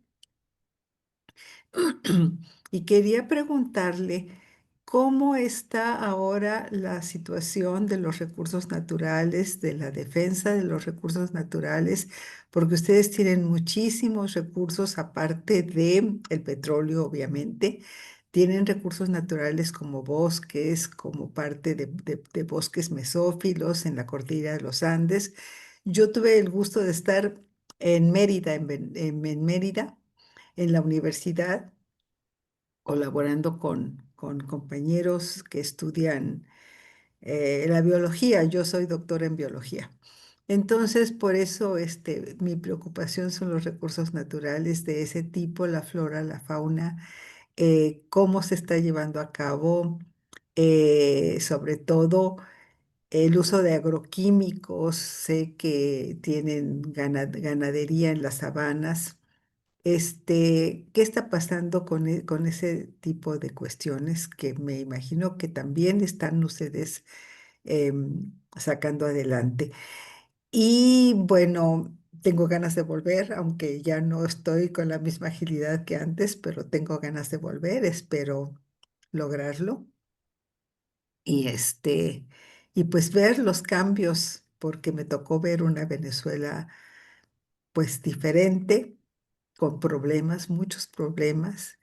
Speaker 5: Y quería preguntarle cómo está ahora la situación de los recursos naturales, de la defensa de los recursos naturales, porque ustedes tienen muchísimos recursos aparte de el petróleo, obviamente. Tienen recursos naturales como bosques, como parte de bosques mesófilos en la cordillera de los Andes. Yo tuve el gusto de estar en Mérida, en Mérida, en la universidad colaborando con compañeros que estudian la biología. Yo soy doctora en biología. Entonces, por eso mi preocupación son los recursos naturales de ese tipo, la flora, la fauna, cómo se está llevando a cabo, sobre todo el uso de agroquímicos. Sé que tienen ganadería en las sabanas. ¿Qué está pasando con ese tipo de cuestiones que me imagino que también están ustedes sacando adelante? Y bueno, tengo ganas de volver, aunque ya no estoy con la misma agilidad que antes, pero tengo ganas de volver, espero lograrlo. Y y pues ver los cambios, porque me tocó ver una Venezuela pues diferente, con problemas, muchos problemas,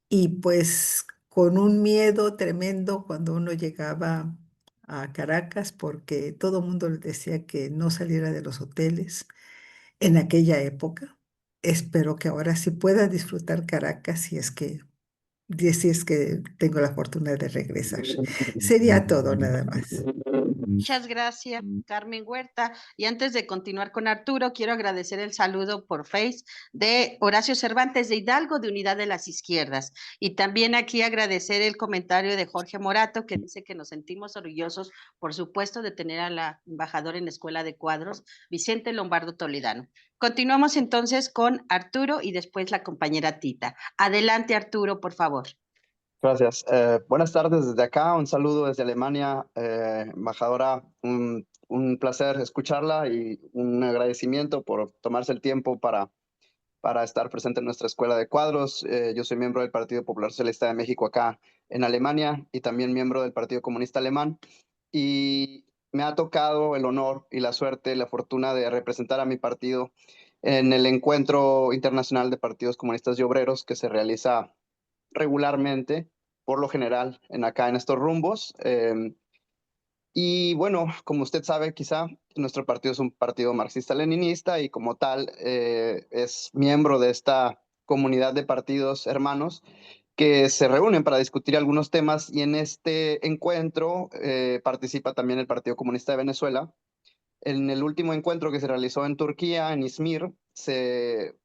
Speaker 5: y pues con un miedo tremendo cuando uno llegaba a Caracas, porque todo el mundo le decía que no saliera de los hoteles en aquella época. Espero que ahora sí pueda disfrutar Caracas si es que tengo la fortuna de regresar. Sería todo nada más.
Speaker 1: Muchas gracias, Carmen Huerta. Y antes de continuar con Arturo, quiero agradecer el saludo por Face de Horacio Cervantes de Hidalgo, de Unidad de las Izquierdas. Y también aquí agradecer el comentario de Jorge Morato, que dice que nos sentimos orgullosos, por supuesto, de tener a la embajadora en la Escuela de Cuadros, Vicente Lombardo Toledano. Continuamos entonces con Arturo y después la compañera Tita. Adelante, Arturo, por favor.
Speaker 6: Gracias. Buenas tardes desde acá, un saludo desde Alemania, embajadora, un placer escucharla y un agradecimiento por tomarse el tiempo para estar presente en nuestra escuela de cuadros. Yo soy miembro del Partido Popular Socialista de México acá en Alemania y también miembro del Partido Comunista Alemán, y me ha tocado el honor y la suerte, la fortuna de representar a mi partido en el Encuentro Internacional de Partidos Comunistas y Obreros que se realiza regularmente, por lo general, acá en estos rumbos. Y bueno, como usted sabe, quizá nuestro partido es un partido marxista-leninista y como tal es miembro de esta comunidad de partidos hermanos que se reúnen para discutir algunos temas, y en este encuentro participa también el Partido Comunista de Venezuela. En el último encuentro que se realizó en Turquía, en Izmir, se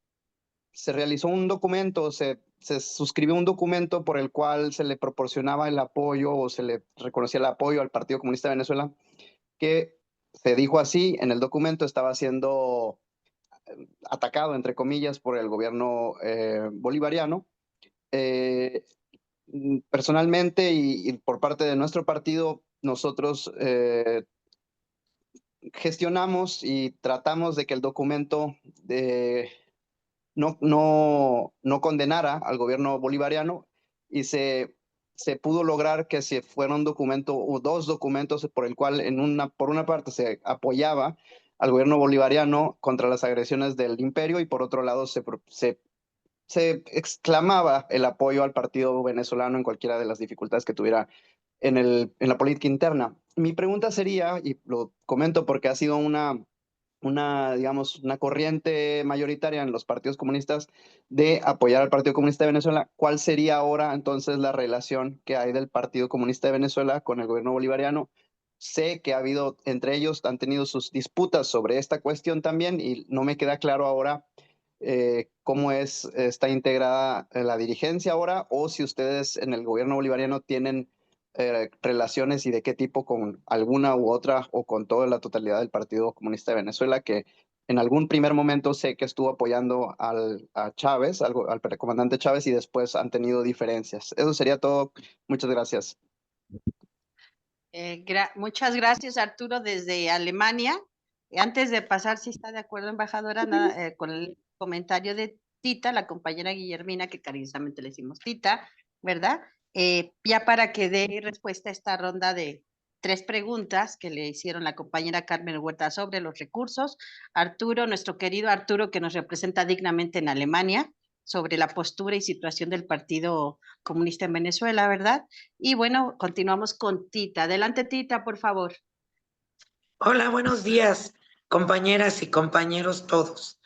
Speaker 6: realizó un documento, se suscribió un documento por el cual se le proporcionaba el apoyo o se le reconocía el apoyo al Partido Comunista de Venezuela, que se dijo así, en el documento estaba siendo atacado, entre comillas, por el gobierno bolivariano. Personalmente y por parte de nuestro partido, nosotros gestionamos y tratamos de que el documento no condenara al gobierno bolivariano, y se pudo lograr que se fuera un documento o dos documentos por el cual por una parte se apoyaba al gobierno bolivariano contra las agresiones del imperio y por otro lado se exclamaba el apoyo al partido venezolano en cualquiera de las dificultades que tuviera en la política interna. Mi pregunta sería, y lo comento porque ha sido digamos, una corriente mayoritaria en los partidos comunistas de apoyar al Partido Comunista de Venezuela, ¿cuál sería ahora entonces la relación que hay del Partido Comunista de Venezuela con el gobierno bolivariano? Sé que ha habido, entre ellos, han tenido sus disputas sobre esta cuestión también, y no me queda claro ahora cómo está integrada la dirigencia ahora, o si ustedes en el gobierno bolivariano tienen relaciones y de qué tipo con alguna u otra o con toda la totalidad del Partido Comunista de Venezuela, que en algún primer momento sé que estuvo apoyando a Chávez, al comandante Chávez, y después han tenido diferencias. Eso sería todo. Muchas gracias.
Speaker 1: Muchas gracias, Arturo, desde Alemania. Antes de pasar, si está de acuerdo, embajadora, con el comentario de Tita, la compañera Guillermina, que cariñosamente le decimos Tita, ¿verdad? Ya para que dé respuesta a esta ronda de 3 preguntas que le hicieron la compañera Carmen Huerta sobre los recursos. Arturo, nuestro querido Arturo, que nos representa dignamente en Alemania, sobre la postura y situación del Partido Comunista en Venezuela, ¿verdad? Y bueno, continuamos con Tita. Adelante, Tita, por favor.
Speaker 7: Hola, buenos días, compañeras y compañeros todos.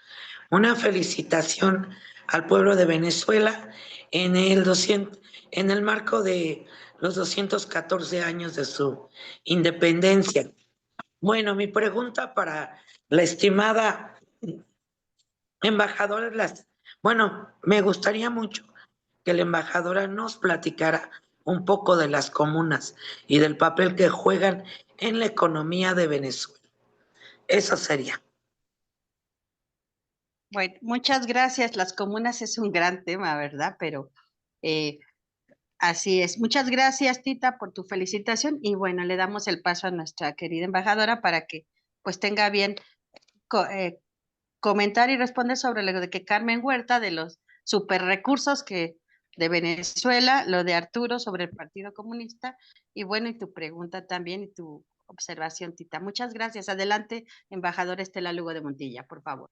Speaker 7: Una felicitación al pueblo de Venezuela en el marco de los 214 años de su independencia. Bueno, mi pregunta para la estimada embajadora me gustaría mucho que la embajadora nos platicara un poco de las comunas y del papel que juegan en la economía de Venezuela. Eso sería.
Speaker 1: Bueno, muchas gracias. Las comunas es un gran tema, ¿verdad? Pero así es. Muchas gracias, Tita, por tu felicitación. Y bueno, le damos el paso a nuestra querida embajadora para que pues tenga bien comentar y responder sobre lo de que Carmen Huerta, de los super recursos que de Venezuela, lo de Arturo sobre el Partido Comunista, y bueno, y tu pregunta también y tu observación, Tita. Muchas gracias. Adelante, embajadora Estela Lugo de Montilla, por favor.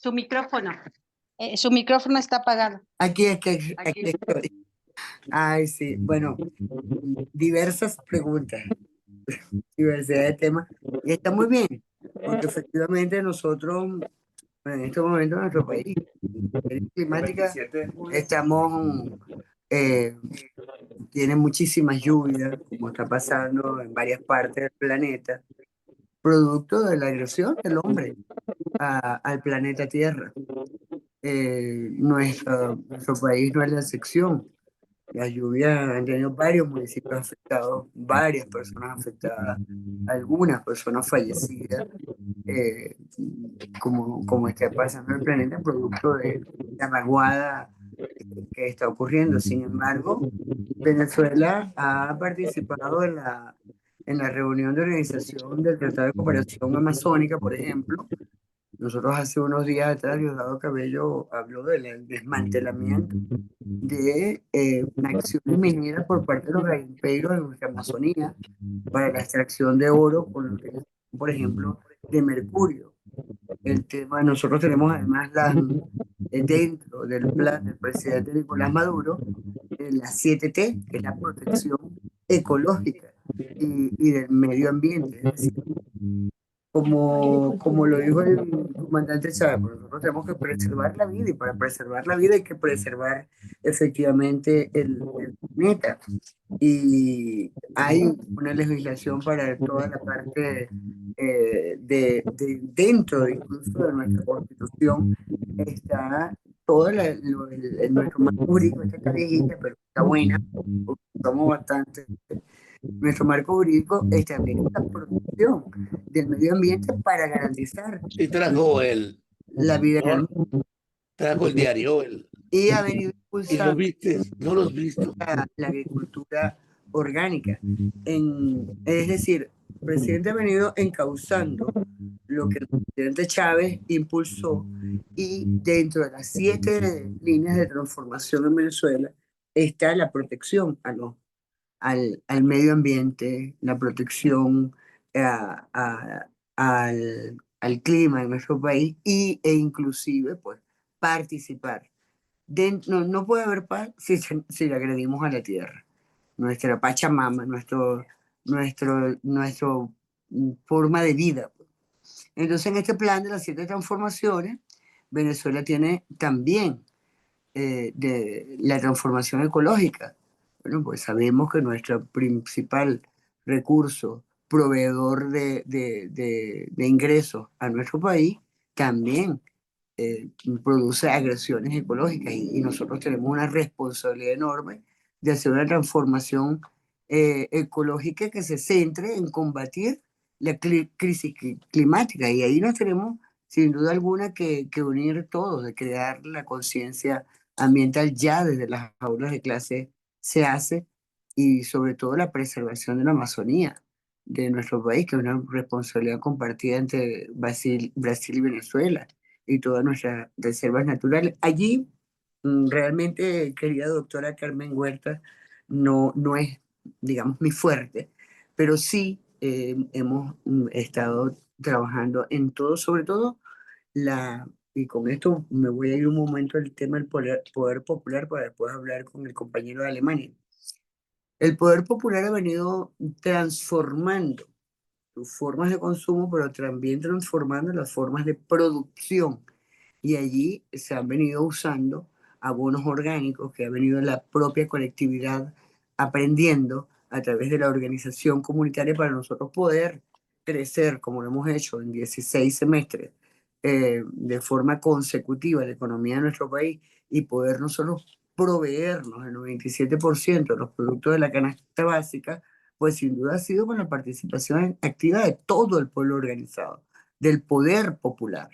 Speaker 1: Su micrófono. Su micrófono está apagado.
Speaker 2: Aquí estoy. Ay, sí. Bueno, diversas preguntas, diversidad de temas. Y está muy bien, porque efectivamente nosotros, en este momento en nuestro país, en climática, estamos, tiene muchísimas lluvias, como está pasando en varias partes del planeta, producto de la agresión del hombre al planeta Tierra. Nuestro país no es la excepción. Las lluvias han tenido varios municipios afectados, varias personas afectadas, algunas personas fallecidas, eh, como está pasando en el planeta, producto de la vaguada que está ocurriendo. Sin embargo, Venezuela ha participado en la reunión de organización del Tratado de Cooperación Amazónica, por ejemplo. Nosotros hace unos días atrás, Diosdado Cabello habló del desmantelamiento de acciones mineras por parte de los garimpeiros de nuestra Amazonía para la extracción de oro, con la utilización, por ejemplo, de mercurio. El tema, nosotros tenemos además dentro del plan del presidente Nicolás Maduro, las 7T, que es la protección ecológica y del medio ambiente. Es decir, como lo dijo el comandante Chávez, pues nosotros tenemos que preservar la vida y para preservar la vida hay que preservar efectivamente el planeta. Y hay una legislación para toda la parte dentro incluso de nuestra constitución está nuestro marco jurídico, esta está viejita, pero está buena, porque somos bastante. Nuestro marco jurídico establece la protección del medio ambiente para garantizar
Speaker 8: Y trajo
Speaker 2: la vida en el mundo
Speaker 8: trajo el diario,
Speaker 2: y ha venido
Speaker 8: y lo
Speaker 2: impulsando
Speaker 8: viste, no los viste.
Speaker 2: la agricultura orgánica. Es decir, el presidente ha venido encauzando lo que el presidente Chávez impulsó y dentro de las 7 líneas de transformación en Venezuela está la protección al medio ambiente, la protección al clima en nuestro país e inclusive pues participar. No puede haber paz si le agredimos a la tierra, nuestra Pachamama, nuestro forma de vida. Entonces en este plan de las 7 transformaciones, Venezuela tiene también de la transformación ecológica. Bueno, pues sabemos que nuestro principal recurso proveedor de ingresos a nuestro país también produce agresiones ecológicas y nosotros tenemos una responsabilidad enorme de hacer una transformación ecológica que se centre en combatir la crisis climática y ahí nos tenemos sin duda alguna que unir todos, de crear la conciencia ambiental ya desde las aulas de clase se hace y sobre todo la preservación de la Amazonía de nuestro país, que es una responsabilidad compartida entre Brasil y Venezuela y todas nuestras reservas naturales. Allí, realmente, querida doctora Carmen Huerta, no es, digamos, mi fuerte, pero sí hemos estado trabajando en todo, sobre todo y con esto me voy a ir un momento al tema del poder popular para después hablar con el compañero de Alemania. El poder popular ha venido transformando sus formas de consumo, pero también transformando las formas de producción. Y allí se han venido usando abonos orgánicos que ha venido la propia colectividad aprendiendo a través de la organización comunitaria para nosotros poder crecer, como lo hemos hecho en 16 semestres, de forma consecutiva la economía de nuestro país y poder nosotros proveernos el 97% de los productos de la canasta básica, pues sin duda ha sido con la participación activa de todo el pueblo organizado, del poder popular.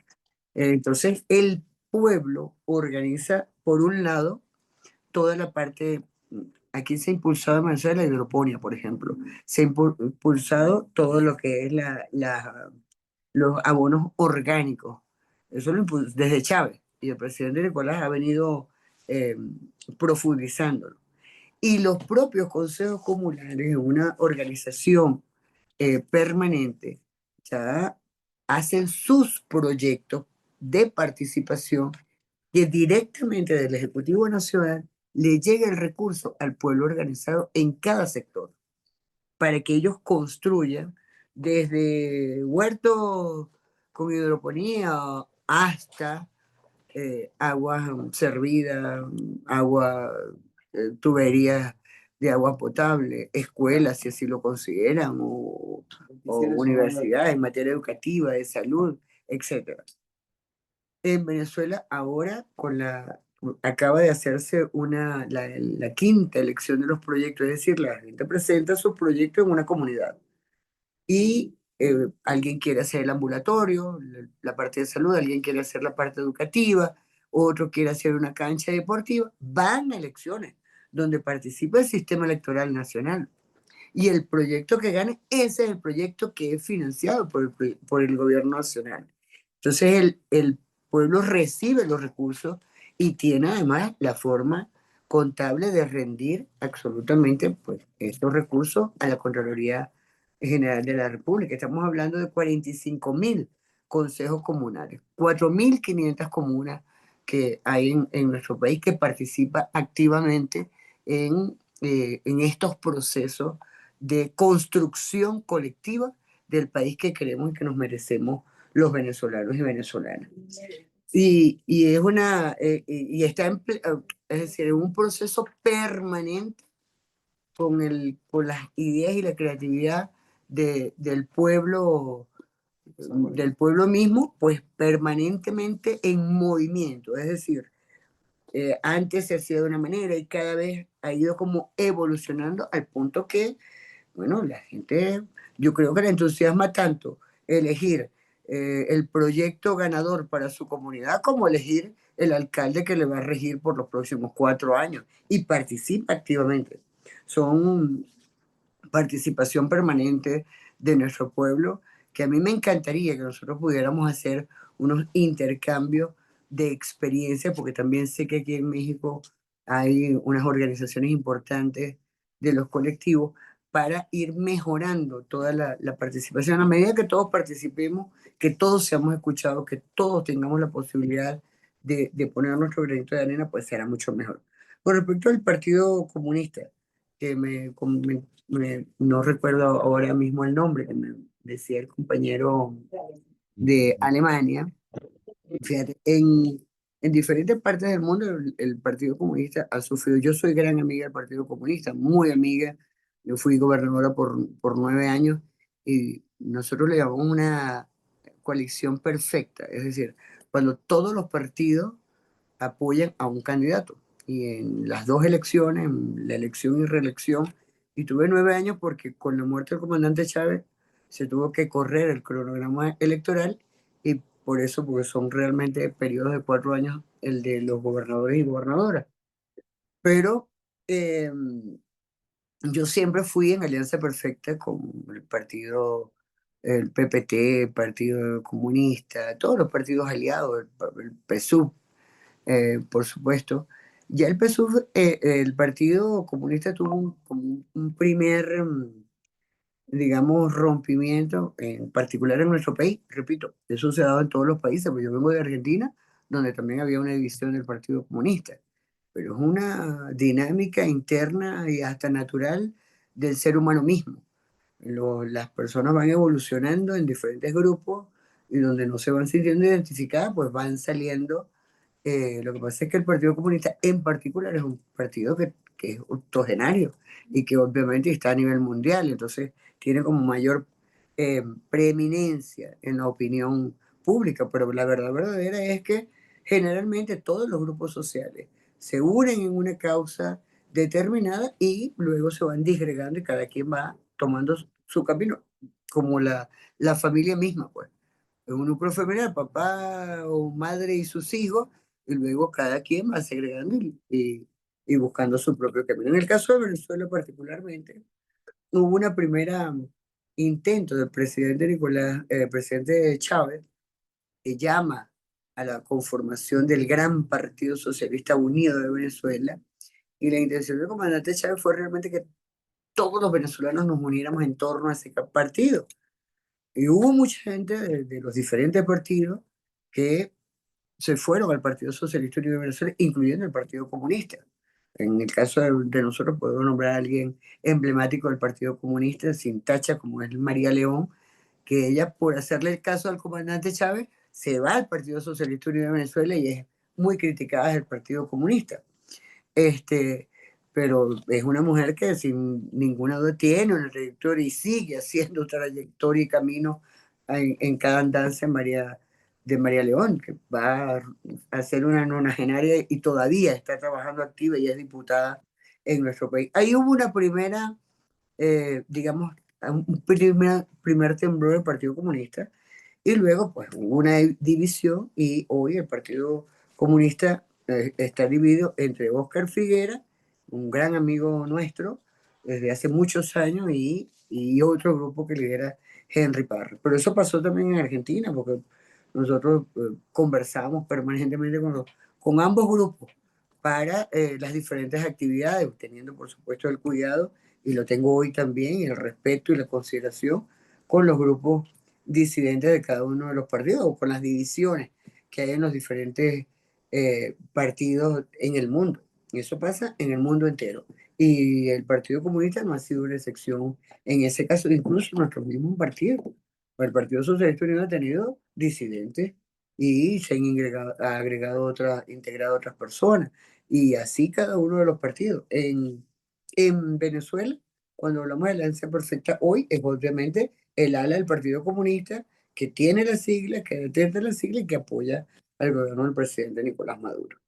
Speaker 2: Entonces, el pueblo organiza, por un lado, toda la parte, aquí se ha impulsado en Venezuela la hidroponía, por ejemplo, se ha impulsado todo lo que es los abonos orgánicos, eso lo impulsó desde Chávez, y el presidente Nicolás ha venido eh, profundizándolo. Y los propios consejos comunales, una organización permanente, ya hacen sus proyectos de participación que directamente del Ejecutivo Nacional le llegue el recurso al pueblo organizado en cada sector, para que ellos construyan desde huertos con hidroponía hasta agua servida, agua, tuberías de agua potable, escuelas, si así lo consideran, o universidades en materia educativa, de salud, etc. En Venezuela ahora acaba de hacerse la quinta elección de los proyectos, es decir, la gente presenta su proyecto en una comunidad y alguien quiere hacer el ambulatorio, la parte de salud, alguien quiere hacer la parte educativa, otro quiere hacer una cancha deportiva, van a elecciones donde participa el sistema electoral nacional. Y el proyecto que gane, ese es el proyecto que es financiado por el gobierno nacional. Entonces el pueblo recibe los recursos y tiene además la forma contable de rendir absolutamente pues, estos recursos a la Contraloría General de la República. Estamos hablando de 45.000 consejos comunales, 4.500 comunas que hay en nuestro país que participan activamente en estos procesos de construcción colectiva del país que queremos y que nos merecemos los venezolanos y venezolanas. Y es y está es decir, en un proceso permanente con las ideas y la creatividad del pueblo mismo, pues permanentemente en movimiento. Es decir, antes se hacía de una manera y cada vez ha ido como evolucionando al punto que bueno, la gente, yo creo que le entusiasma tanto elegir el proyecto ganador para su comunidad como elegir el alcalde que le va a regir por los próximos 4 años y participa activamente. Son participación permanente de nuestro pueblo, que a mí me encantaría que nosotros pudiéramos hacer unos intercambios de experiencia, porque también sé que aquí en México hay unas organizaciones importantes de los colectivos para ir mejorando toda la participación. A medida que todos participemos, que todos seamos escuchados, que todos tengamos la posibilidad de poner nuestro granito de arena, pues será mucho mejor. Con respecto al Partido Comunista, que no recuerdo ahora mismo el nombre, que me decía el compañero de Alemania, fíjate, en diferentes partes del mundo el Partido Comunista ha sufrido. Yo soy gran amiga del Partido Comunista, muy amiga. Yo fui gobernadora por 9 años y nosotros le llamamos una coalición perfecta, es decir, cuando todos los partidos apoyan a un candidato. Y en las dos elecciones, en la elección y reelección, y tuve 9 años porque con la muerte del comandante Chávez se tuvo que correr el cronograma electoral y por eso, porque son realmente periodos de 4 años el de los gobernadores y gobernadoras. Pero eh, yo siempre fui en alianza perfecta con el partido, el PPT, el Partido Comunista, todos los partidos aliados, el PSUV, por supuesto. Ya el PSUV, el Partido Comunista tuvo como un primer, digamos, rompimiento, en particular en nuestro país. Repito, eso se ha dado en todos los países, porque yo vengo de Argentina, donde también había una división del Partido Comunista. Pero es una dinámica interna y hasta natural del ser humano mismo. Las personas van evolucionando en diferentes grupos y donde no se van sintiendo identificadas, pues van saliendo. Lo que pasa es que el Partido Comunista en particular es un partido que es octogenario y que obviamente está a nivel mundial, entonces tiene como mayor preeminencia en la opinión pública, pero la verdad verdadera es que generalmente todos los grupos sociales se unen en una causa determinada y luego se van disgregando y cada quien va tomando su camino, como la familia misma, pues. Es un núcleo familiar, papá o madre y sus hijos, y luego cada quien va segregando y buscando su propio camino. En el caso de Venezuela particularmente, hubo una primera intento del presidente presidente Chávez, que llama a la conformación del Gran Partido Socialista Unido de Venezuela, y la intención del comandante Chávez fue realmente que todos los venezolanos nos uniéramos en torno a ese partido. Y hubo mucha gente de los diferentes partidos que se fueron al Partido Socialista Unido de Venezuela, incluyendo el Partido Comunista. En el caso de nosotros podemos nombrar a alguien emblemático del Partido Comunista, sin tacha, como es María León, que ella, por hacerle el caso al comandante Chávez, se va al Partido Socialista Unido de Venezuela y es muy criticada del Partido Comunista. Este, pero es una mujer que sin ninguna duda tiene una trayectoria y sigue haciendo trayectoria y camino en cada andanza de María León, que va a ser una nonagenaria y todavía está trabajando activa y es diputada en nuestro país. Ahí hubo una primera, digamos, un primer temblor del Partido Comunista y luego pues hubo una división y hoy el Partido Comunista está dividido entre Óscar Figuera, un gran amigo nuestro desde hace muchos años, y otro grupo que lidera Henry Parra. Pero eso pasó también en Argentina, porque nosotros conversamos permanentemente con ambos grupos para las diferentes actividades, teniendo por supuesto el cuidado, y lo tengo hoy también, el respeto y la consideración con los grupos disidentes de cada uno de los partidos o con las divisiones que hay en los diferentes partidos en el mundo. Y eso pasa en el mundo entero. Y el Partido Comunista no ha sido una excepción en ese caso, incluso nuestro mismo partido. El Partido Socialista Unido ha tenido disidentes y se han integrado otras personas. Y así cada uno de los partidos. En Venezuela, cuando hablamos de la alianza perfecta, hoy es obviamente el ala del Partido Comunista que tiene la sigla, que detenta la sigla y que apoya al gobierno del presidente Nicolás Maduro.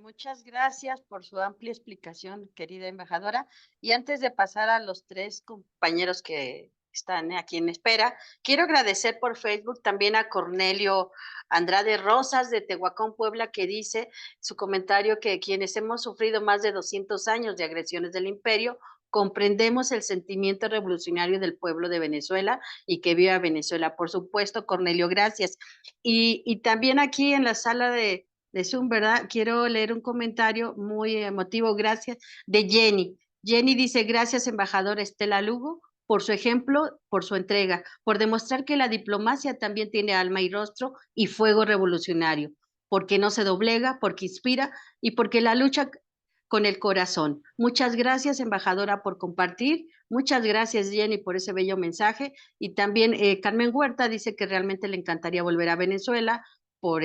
Speaker 1: Muchas gracias por su amplia explicación, querida embajadora. Y antes de pasar a los tres compañeros que están aquí en espera, quiero agradecer por Facebook también a Cornelio Andrade Rosas de Tehuacán, Puebla, que dice su comentario que quienes hemos sufrido más de 200 años de agresiones del imperio, comprendemos el sentimiento revolucionario del pueblo de Venezuela y que viva Venezuela. Por supuesto, Cornelio, gracias. Y también aquí en la sala de Zoom, ¿verdad? Quiero leer un comentario muy emotivo, gracias, de Jenny. Jenny dice, gracias, embajadora Estela Lugo, por su ejemplo, por su entrega, por demostrar que la diplomacia también tiene alma y rostro y fuego revolucionario, porque no se doblega, porque inspira y porque la lucha con el corazón. Muchas gracias, embajadora, por compartir. Muchas gracias, Jenny, por ese bello mensaje. Y también Carmen Huerta dice que realmente le encantaría volver a Venezuela por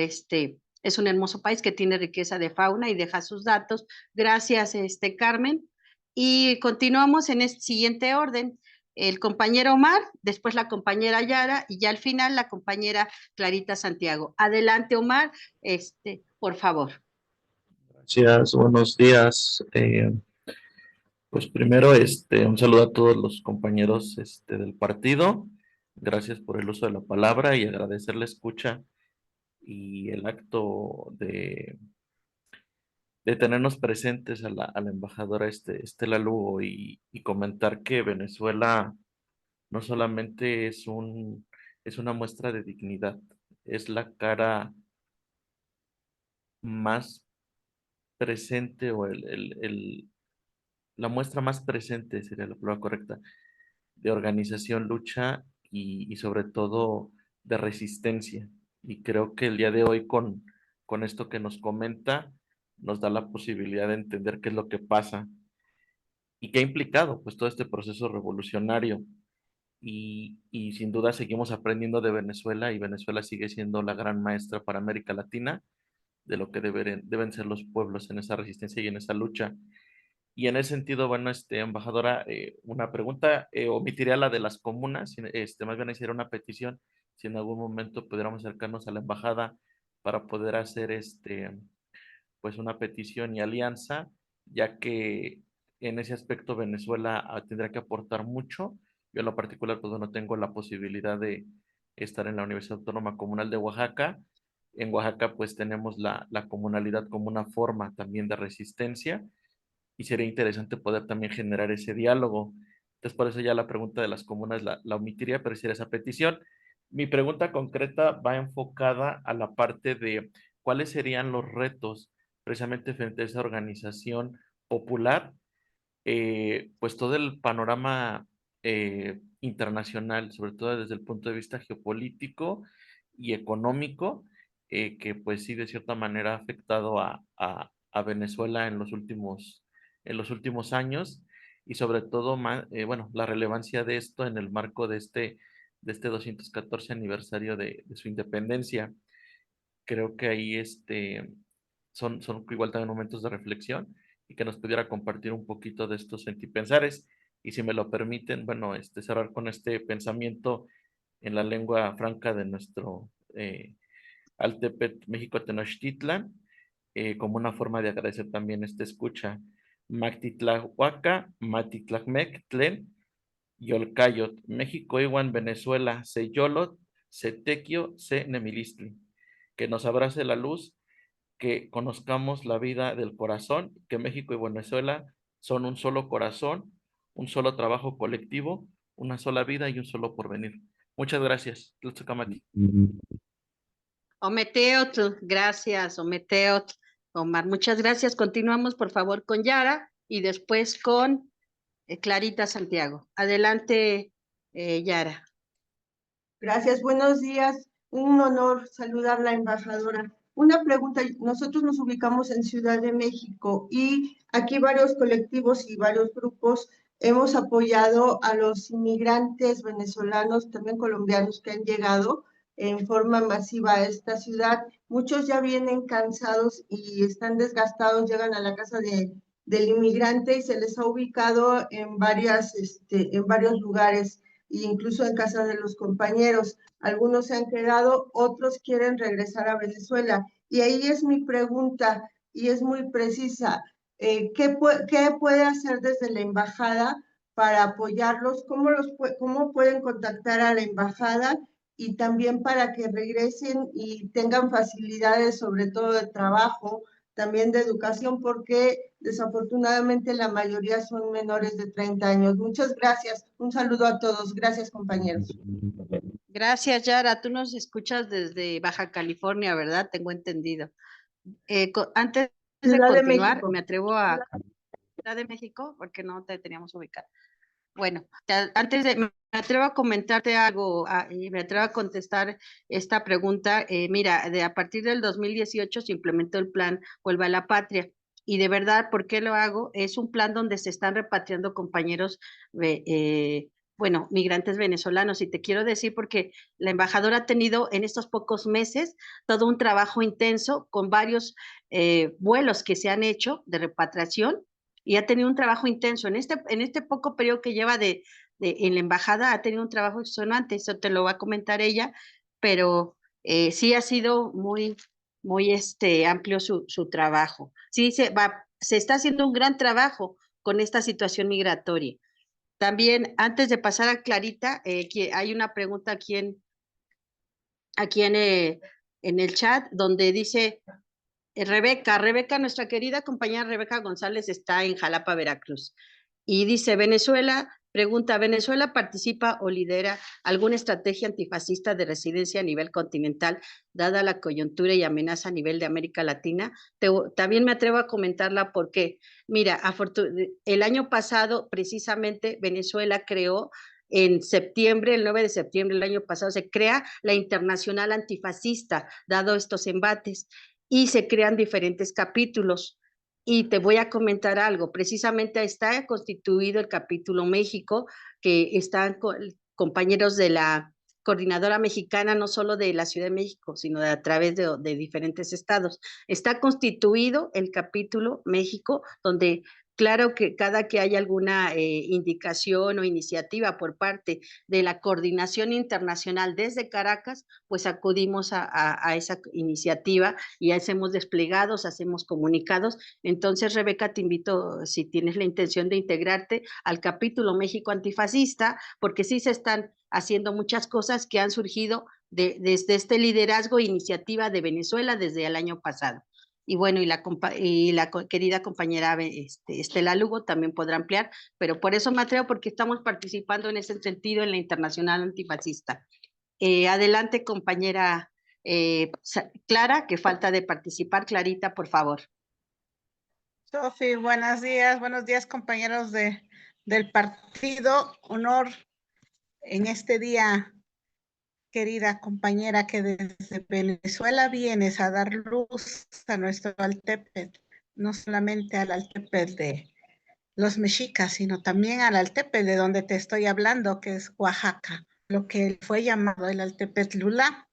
Speaker 1: es un hermoso país que tiene riqueza de fauna y deja sus datos. Gracias, Carmen. Y continuamos en este siguiente orden. El compañero Omar, después la compañera Yara y ya al final la compañera Clarita Santiago. Adelante, Omar, por favor.
Speaker 9: Gracias, buenos días. Pues primero, un saludo a todos los compañeros del partido. Gracias por el uso de la palabra y agradecer la escucha y el acto de tenernos presentes a la embajadora Estela Lugo y comentar que Venezuela no solamente es una muestra de dignidad, es la cara más presente o la muestra más presente, sería la palabra correcta, de organización, lucha y sobre todo de resistencia. Y creo que el día de hoy con esto que nos comenta, nos da la posibilidad de entender qué es lo que pasa y qué ha implicado pues todo este proceso revolucionario. Y sin duda seguimos aprendiendo de Venezuela y Venezuela sigue siendo la gran maestra para América Latina de lo que deben ser los pueblos en esa resistencia y en esa lucha. Y en ese sentido, bueno, embajadora, una pregunta, omitiría la de las comunas, más bien hiciera una petición, si en algún momento pudiéramos acercarnos a la embajada para poder hacer pues una petición y alianza, ya que en ese aspecto Venezuela tendrá que aportar mucho. Yo en lo particular, pues no tengo la posibilidad de estar en la Universidad Autónoma Comunal de Oaxaca. En Oaxaca, pues tenemos la comunalidad como una forma también de resistencia y sería interesante poder también generar ese diálogo. Entonces, por eso ya la pregunta de las comunas la omitiría, pero hiciera esa petición. Mi pregunta concreta va enfocada a la parte de cuáles serían los retos precisamente frente a esa organización popular, pues todo el panorama internacional, sobre todo desde el punto de vista geopolítico y económico que pues sí de cierta manera ha afectado a Venezuela en los últimos años y sobre todo, bueno, la relevancia de esto en el marco de este 214 aniversario de su independencia. Creo que ahí son igual también momentos de reflexión y que nos pudiera compartir un poquito de estos sentipensares. Y si me lo permiten, bueno, cerrar con este pensamiento en la lengua franca de nuestro Altepet México Tenochtitlan, como una forma de agradecer también esta escucha. Mactitlahuaca, Matitlacmec, Tlen, Yolcayot, México, Iwan, Venezuela, Seyolot, Setequio, Se Nemilistli. Que nos abrace la luz, que conozcamos la vida del corazón, que México y Venezuela son un solo corazón, un solo trabajo colectivo, una sola vida y un solo porvenir. Muchas gracias. Tlaxcamati.
Speaker 1: Ometeotl, gracias, Ometeotl. Omar, muchas gracias. Continuamos, por favor, con Yara y después con Clarita Santiago. Adelante, Yara.
Speaker 10: Gracias, buenos días. Un honor saludar a la embajadora. Una pregunta, nosotros nos ubicamos en Ciudad de México y aquí varios colectivos y varios grupos hemos apoyado a los inmigrantes venezolanos, también colombianos que han llegado en forma masiva a esta ciudad. Muchos ya vienen cansados y están desgastados, llegan a la casa del inmigrante y se les ha ubicado en varios lugares incluso en casa de los compañeros. Algunos se han quedado, otros quieren regresar a Venezuela. Y ahí es mi pregunta, y es muy precisa. ¿Qué puede hacer desde la embajada para apoyarlos? ¿Cómo pueden contactar a la embajada? Y también para que regresen y tengan facilidades, sobre todo de trabajo, también de educación, porque desafortunadamente la mayoría son menores de 30 años. Muchas gracias. Un saludo a todos. Gracias, compañeros.
Speaker 1: Gracias, Yara. Tú nos escuchas desde Baja California, ¿verdad? Tengo entendido. Antes de
Speaker 10: Ciudad de
Speaker 1: continuar,
Speaker 10: México.
Speaker 1: me atrevo a Ciudad de México, porque no te teníamos ubicado. Bueno, me atrevo a comentarte algo y me atrevo a contestar esta pregunta. Mira, a partir del 2018 se implementó el plan Vuelva a la Patria. Y de verdad, ¿por qué lo hago? Es un plan donde se están repatriando compañeros, bueno, migrantes venezolanos. Y te quiero decir porque la embajadora ha tenido en estos pocos meses todo un trabajo intenso con varios vuelos que se han hecho de repatriación y ha tenido un trabajo intenso. En este poco periodo que lleva en la embajada, ha tenido un trabajo extenuante, eso te lo va a comentar ella, pero sí ha sido muy amplio su trabajo. Sí, se está haciendo un gran trabajo con esta situación migratoria. También, antes de pasar a Clarita, que hay una pregunta aquí en el chat, donde dice, Rebeca, nuestra querida compañera Rebeca González está en Jalapa, Veracruz. Y dice, pregunta, ¿Venezuela participa o lidera alguna estrategia antifascista de residencia a nivel continental, dada la coyuntura y amenaza a nivel de América Latina? También me atrevo a comentarla porque, mira, el año pasado, precisamente, Venezuela creó el 9 de septiembre del año pasado, se crea la Internacional Antifascista, dado estos embates y se crean diferentes capítulos. Y te voy a comentar algo, precisamente está constituido el capítulo México, que están compañeros de la coordinadora mexicana, no solo de la Ciudad de México, sino a través de diferentes estados. Está constituido el capítulo México, donde claro que cada que hay alguna indicación o iniciativa por parte de la coordinación internacional desde Caracas, pues acudimos a esa iniciativa y hacemos desplegados, hacemos comunicados. Entonces, Rebeca, te invito, si tienes la intención de integrarte al capítulo México Antifascista, porque sí se están haciendo muchas cosas que han surgido desde este liderazgo e iniciativa de Venezuela desde el año pasado. Y bueno, querida compañera Estela Lugo también podrá ampliar, pero por eso me atrevo, porque estamos participando en ese sentido en la Internacional Antifascista. Adelante, compañera Clara, que falta de participar. Clarita, por favor.
Speaker 11: Sofi, buenos días compañeros del partido. Honor en este día querida compañera, que desde Venezuela vienes a dar luz a nuestro Altepetl, no solamente al Altepetl de los mexicas, sino también al Altepetl de donde te estoy hablando, que es Oaxaca, lo que fue llamado el Altepetl Lula.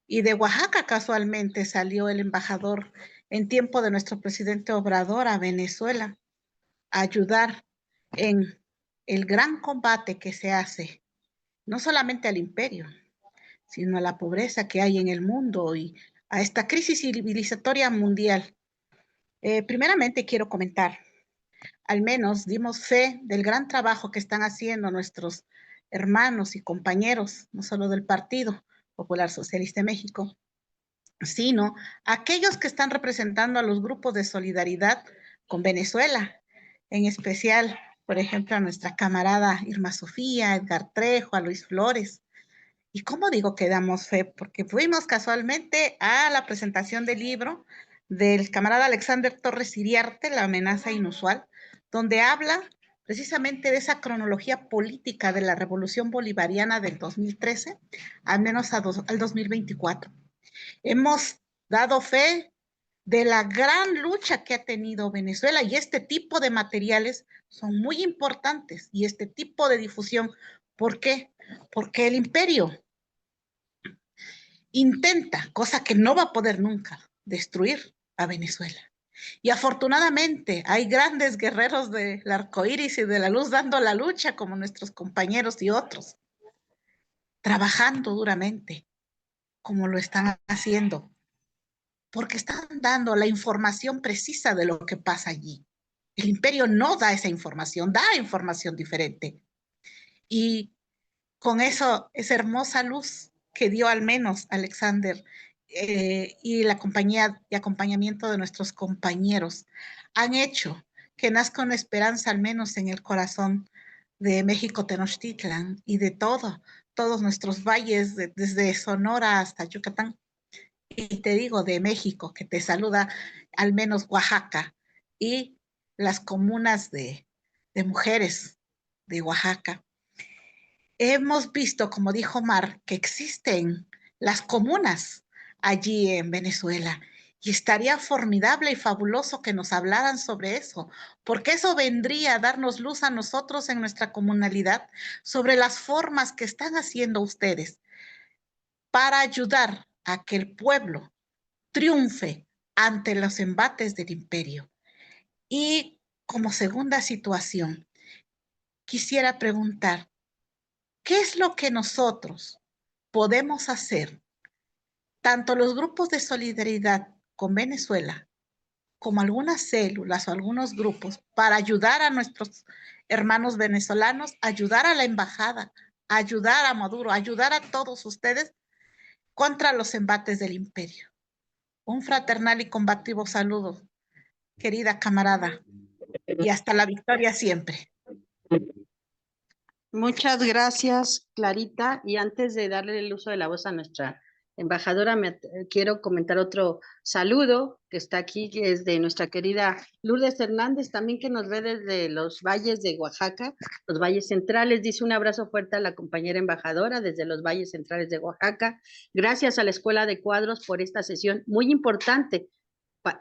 Speaker 11: Y de Oaxaca casualmente salió el embajador en tiempo de nuestro presidente Obrador a Venezuela a ayudar en el gran combate que se hace, no solamente al imperio, sino a la pobreza que hay en el mundo y a esta crisis civilizatoria mundial. Primeramente quiero comentar, al menos dimos fe del gran trabajo que están haciendo nuestros hermanos y compañeros, no solo del Partido Popular Socialista de México, sino aquellos que están representando a los grupos de solidaridad con Venezuela, en especial, por ejemplo, a nuestra camarada Irma Sofía, Edgar Trejo, a Luis Flores. ¿Y cómo digo que damos fe? Porque fuimos casualmente a la presentación del libro del camarada Alexander Torres Iriarte, La amenaza inusual, donde habla precisamente de esa cronología política de la revolución bolivariana del 2013, al menos al 2024. Hemos dado fe de la gran lucha que ha tenido Venezuela y este tipo de materiales son muy importantes y este tipo de difusión. ¿Por qué? Porque el imperio intenta, cosa que no va a poder nunca, destruir a Venezuela. Y afortunadamente hay grandes guerreros del arco iris y de la luz dando la lucha, como nuestros compañeros y otros, trabajando duramente, como lo están haciendo, porque están dando la información precisa de lo que pasa allí. El imperio no da esa información, da información diferente. Y con eso, esa hermosa luz que dio al menos Alexander y la compañía y acompañamiento de nuestros compañeros han hecho que nazca una esperanza al menos en el corazón de México Tenochtitlan y de todos nuestros valles, desde Sonora hasta Yucatán. Y te digo de México, que te saluda al menos Oaxaca y las comunas de mujeres de Oaxaca. Hemos visto, como dijo Mar, que existen las comunas allí en Venezuela y estaría formidable y fabuloso que nos hablaran sobre eso, porque eso vendría a darnos luz a nosotros en nuestra comunalidad sobre las formas que están haciendo ustedes para ayudar a que el pueblo triunfe ante los embates del imperio. Y como segunda situación, quisiera preguntar, ¿qué es lo que nosotros podemos hacer, tanto los grupos de solidaridad con Venezuela, como algunas células o algunos grupos, para ayudar a nuestros hermanos venezolanos, ayudar a la embajada, ayudar a Maduro, ayudar a todos ustedes contra los embates del imperio? Un fraternal y combativo saludo, querida camarada, y hasta la victoria siempre.
Speaker 1: Muchas gracias, Clarita. Y antes de darle el uso de la voz a nuestra embajadora, quiero comentar otro saludo que está aquí, que es de nuestra querida Lourdes Hernández, también que nos ve desde los valles de Oaxaca, los valles centrales. Dice: un abrazo fuerte a la compañera embajadora desde los valles centrales de Oaxaca. Gracias a la Escuela de Cuadros por esta sesión muy importante,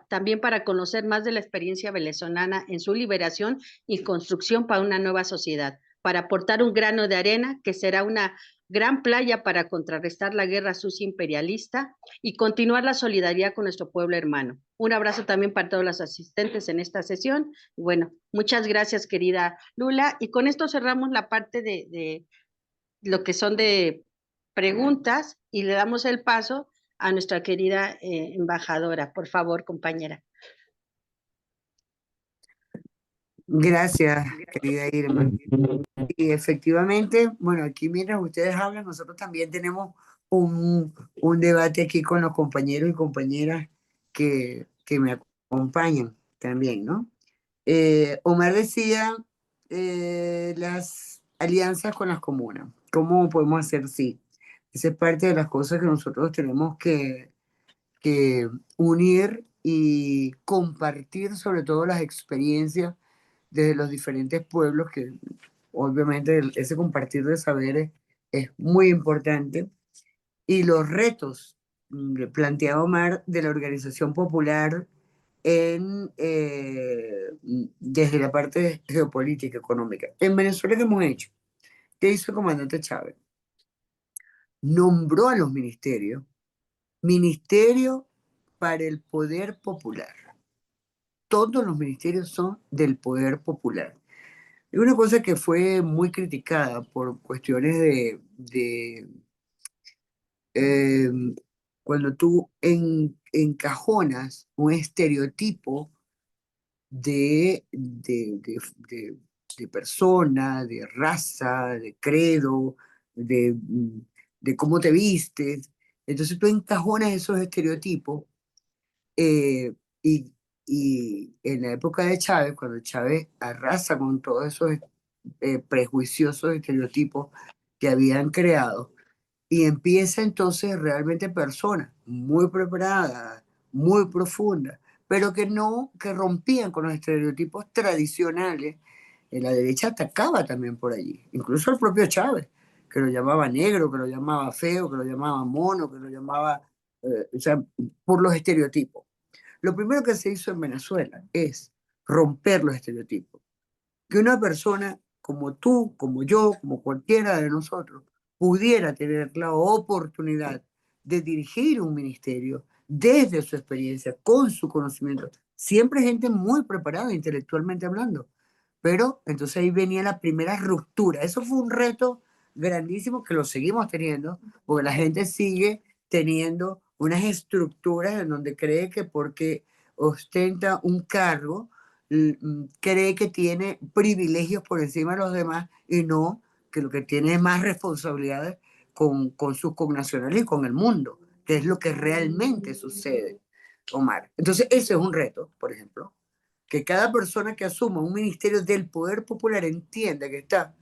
Speaker 1: también para conocer más de la experiencia venezolana en su liberación y construcción para una nueva sociedad, para aportar un grano de arena que será una gran playa para contrarrestar la guerra sucia imperialista y continuar la solidaridad con nuestro pueblo hermano. Un abrazo también para todos los asistentes en esta sesión. Bueno, muchas gracias, querida Lula. Y con esto cerramos la parte de lo que son de preguntas y le damos el paso a nuestra querida embajadora. Por favor, compañera.
Speaker 2: Gracias, querida Irma. Y efectivamente, bueno, aquí mientras ustedes hablan, nosotros también tenemos un debate aquí con los compañeros y compañeras que me acompañan también, ¿no? Omar decía las alianzas con las comunas. ¿Cómo podemos hacer? Sí. Esa es parte de las cosas que nosotros tenemos que unir y compartir, sobre todo las experiencias desde los diferentes pueblos, que obviamente ese compartir de saberes es muy importante. y los retos planteaba Omar de la organización popular desde la parte geopolítica, económica. En Venezuela, ¿qué hemos hecho? ¿Qué hizo el comandante Chávez? Nombró a los ministerios, Ministerio para el Poder Popular. Todos los ministerios son del Poder Popular. Es una cosa que fue muy criticada por cuestiones eh, cuando tú encajonas un estereotipo de persona, de raza, de credo, de cómo te vistes. Entonces tú encajonas esos estereotipos eh, y, y en la época de Chávez, cuando Chávez arrasa con todos esos prejuiciosos estereotipos que habían creado, y empieza entonces realmente personas muy preparadas, muy profundas, pero que rompían con los estereotipos tradicionales. La derecha atacaba también por allí, incluso el propio Chávez, que lo llamaba negro, que lo llamaba feo, que lo llamaba mono, que lo llamaba, o sea, por los estereotipos. Lo primero que se hizo en Venezuela es romper los estereotipos. Que una persona como tú, como yo, como cualquiera de nosotros, pudiera tener la oportunidad de dirigir un ministerio desde su experiencia, con su conocimiento. Siempre gente muy preparada intelectualmente hablando. Pero entonces ahí venía la primera ruptura. Eso fue un reto grandísimo que lo seguimos teniendo, porque la gente sigue teniendo unas estructuras en donde cree que porque ostenta un cargo, cree que tiene privilegios por encima de los demás y no, que lo que tiene es más responsabilidades con sus connacionales y con el mundo, que es lo que realmente sucede, Omar. Entonces, ese es un reto, por ejemplo, que cada persona que asuma un ministerio del poder popular entienda que está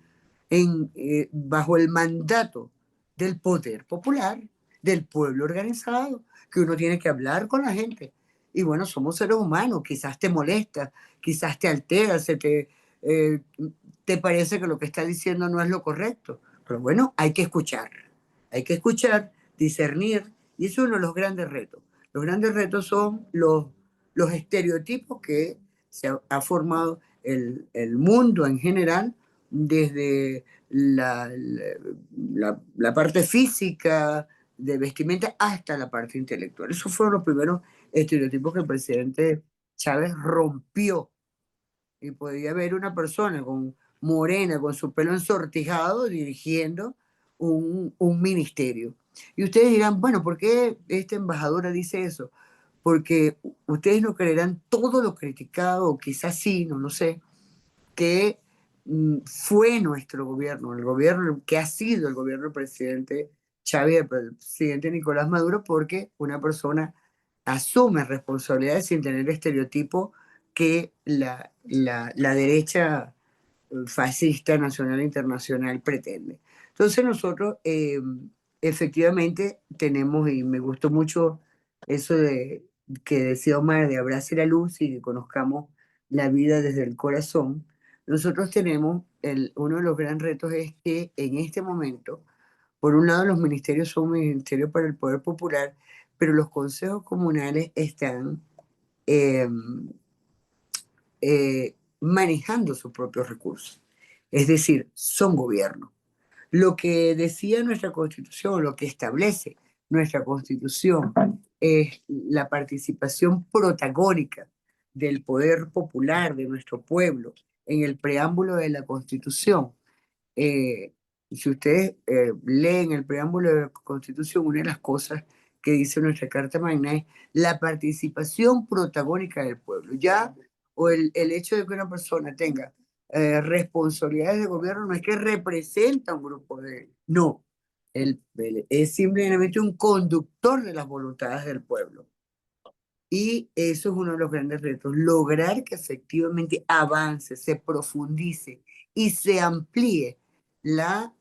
Speaker 2: bajo el mandato del poder popular, del pueblo organizado, que uno tiene que hablar con la gente. Y bueno, somos seres humanos, quizás te molesta, quizás te altera, te parece que lo que está diciendo no es lo correcto. Pero bueno, hay que escuchar, discernir, y eso es uno de los grandes retos. Los grandes retos son los estereotipos que ha formado el mundo en general, desde la parte física de vestimenta hasta la parte intelectual. Esos fueron los primeros estereotipos que el presidente Chávez rompió. Y podía ver una persona con morena, con su pelo ensortijado, dirigiendo un ministerio. Y ustedes dirán, bueno, ¿por qué esta embajadora dice eso? Porque ustedes no creerán todo lo criticado, o quizás sí, no lo sé, que fue nuestro gobierno, el gobierno que ha sido el gobierno del presidente Chávez, el presidente Nicolás Maduro, porque una persona asume responsabilidades sin tener estereotipo que la derecha fascista nacional e internacional pretende. Entonces nosotros efectivamente tenemos, y me gustó mucho eso de que decía Omar, de abrace la luz y que conozcamos la vida desde el corazón. Nosotros tenemos, uno de los grandes retos es que en este momento, por un lado los ministerios son ministerios para el poder popular, pero los consejos comunales están eh, manejando sus propios recursos. Es decir, son gobierno. Lo que decía nuestra Constitución, lo que establece nuestra Constitución, es la participación protagónica del poder popular de nuestro pueblo en el preámbulo de la Constitución. Eh, si ustedes leen el preámbulo de la Constitución, una de las cosas que dice nuestra Carta Magna es la participación protagónica del pueblo. Ya, o el hecho de que una persona tenga responsabilidades de gobierno no es que representa un grupo de... No, es simplemente un conductor de las voluntades del pueblo. Y eso es uno de los grandes retos, lograr que efectivamente avance, se profundice y se amplíe la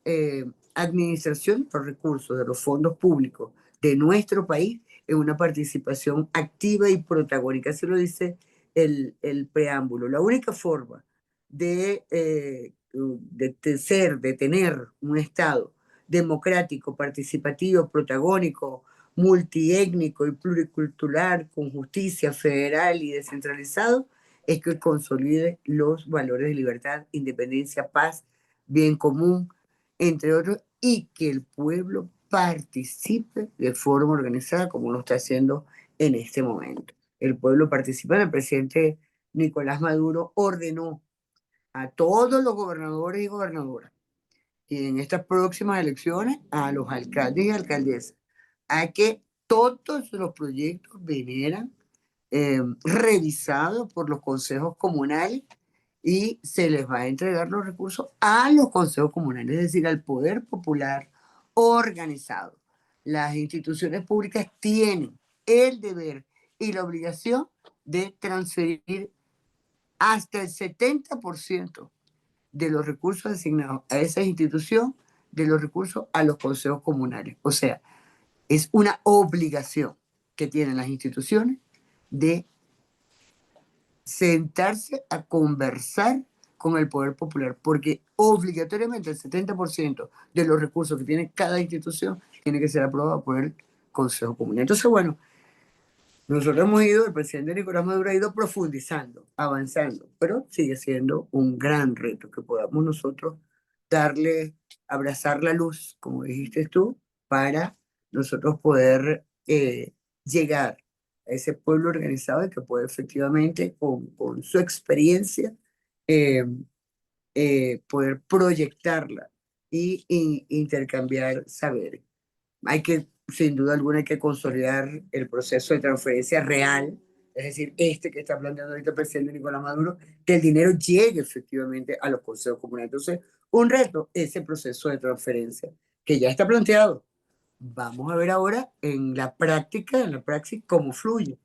Speaker 2: administración de los recursos, de los fondos públicos de nuestro país en una participación activa y protagónica. Así lo dice el preámbulo. La única forma de tener un Estado democrático, participativo, protagónico, multiétnico y pluricultural, con justicia federal y descentralizado, es que consolide los valores de libertad, independencia, paz, bien común, entre otros, y que el pueblo participe de forma organizada como lo está haciendo en este momento. El pueblo participa. El presidente Nicolás Maduro ordenó a todos los gobernadores y gobernadoras y en estas próximas elecciones a los alcaldes y alcaldesas a que todos los proyectos vinieran revisados por los consejos comunales y se les va a entregar los recursos a los consejos comunales, es decir, al poder popular organizado. Las instituciones públicas tienen el deber y la obligación de transferir hasta el 70% de los recursos asignados a esa institución, de los recursos a los consejos comunales. O sea, es una obligación que tienen las instituciones de sentarse a conversar con el poder popular, porque obligatoriamente el 70% de los recursos que tiene cada institución tiene que ser aprobado por el Consejo Comunal. Entonces, bueno, nosotros hemos ido, el presidente Nicolás Maduro ha ido profundizando, avanzando, pero sigue siendo un gran reto que podamos nosotros darle, abrazar la luz, como dijiste tú, para nosotros poder llegar a ese pueblo organizado y que puede efectivamente, con su experiencia, poder proyectarla y intercambiar saberes. Hay que, sin duda alguna, hay que consolidar el proceso de transferencia real, es decir, que está planteando ahorita el presidente Nicolás Maduro, que el dinero llegue efectivamente a los consejos comunales. Entonces, un reto, ese proceso de transferencia, que ya está planteado. Vamos a ver ahora en la práctica, en la praxis, cómo fluye,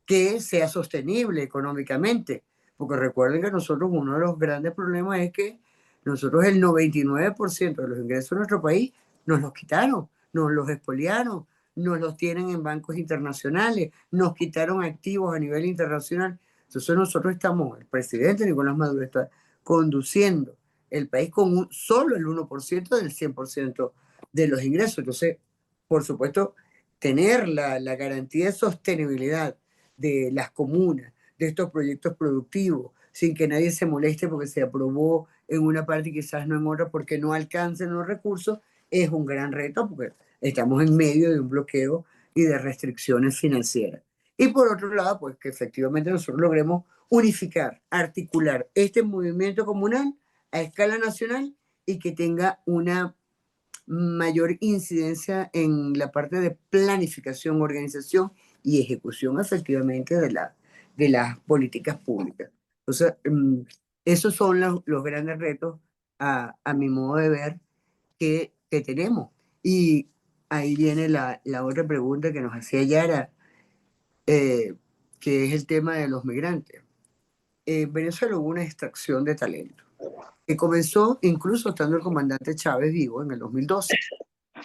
Speaker 2: que sea sostenible económicamente, porque recuerden que nosotros uno de los grandes problemas es que nosotros el 99% de los ingresos de nuestro país nos los quitaron, nos los expoliaron, nos los tienen en bancos internacionales, nos quitaron activos a nivel internacional. Entonces nosotros estamos, el presidente Nicolás Maduro está conduciendo el país con solo el 1% del 100% de los ingresos. Entonces, por supuesto, tener la garantía de sostenibilidad de las comunas, de estos proyectos productivos, sin que nadie se moleste porque se aprobó en una parte y quizás no en otra porque no alcancen los recursos, es un gran reto porque estamos en medio de un bloqueo y de restricciones financieras. Y por otro lado, pues que efectivamente nosotros logremos unificar, articular este movimiento comunal a escala nacional y que tenga una mayor incidencia en la parte de planificación, organización y ejecución efectivamente de las políticas públicas. Entonces, esos son los grandes retos a mi modo de ver que tenemos. Y ahí viene la otra pregunta que nos hacía Yara, que es el tema de los migrantes. En Venezuela hubo una extracción de talento, que comenzó incluso estando el comandante Chávez vivo en el 2012.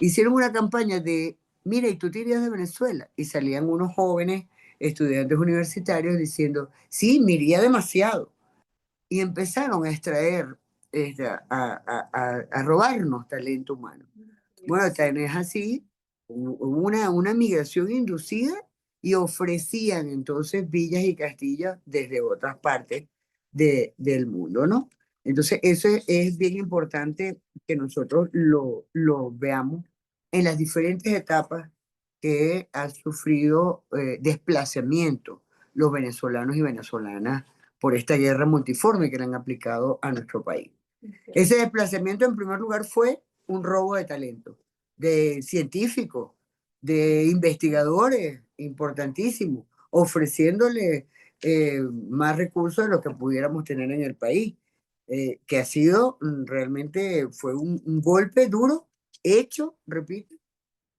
Speaker 2: Hicieron una campaña de, mira, ¿y tú te irías de Venezuela? Y salían unos jóvenes estudiantes universitarios diciendo, sí, me iría demasiado. Y empezaron a extraer, a robarnos talento humano. Bueno, tenés así una migración inducida y ofrecían entonces villas y castillos desde otras partes del mundo, ¿no? Entonces, eso es bien importante que nosotros lo veamos en las diferentes etapas que han sufrido desplazamiento los venezolanos y venezolanas por esta guerra multiforme que le han aplicado a nuestro país. Ese desplazamiento, en primer lugar, fue un robo de talento, de científicos, de investigadores importantísimos, ofreciéndole más recursos de los que pudiéramos tener en el país, que ha sido realmente, fue un golpe duro, hecho, repito,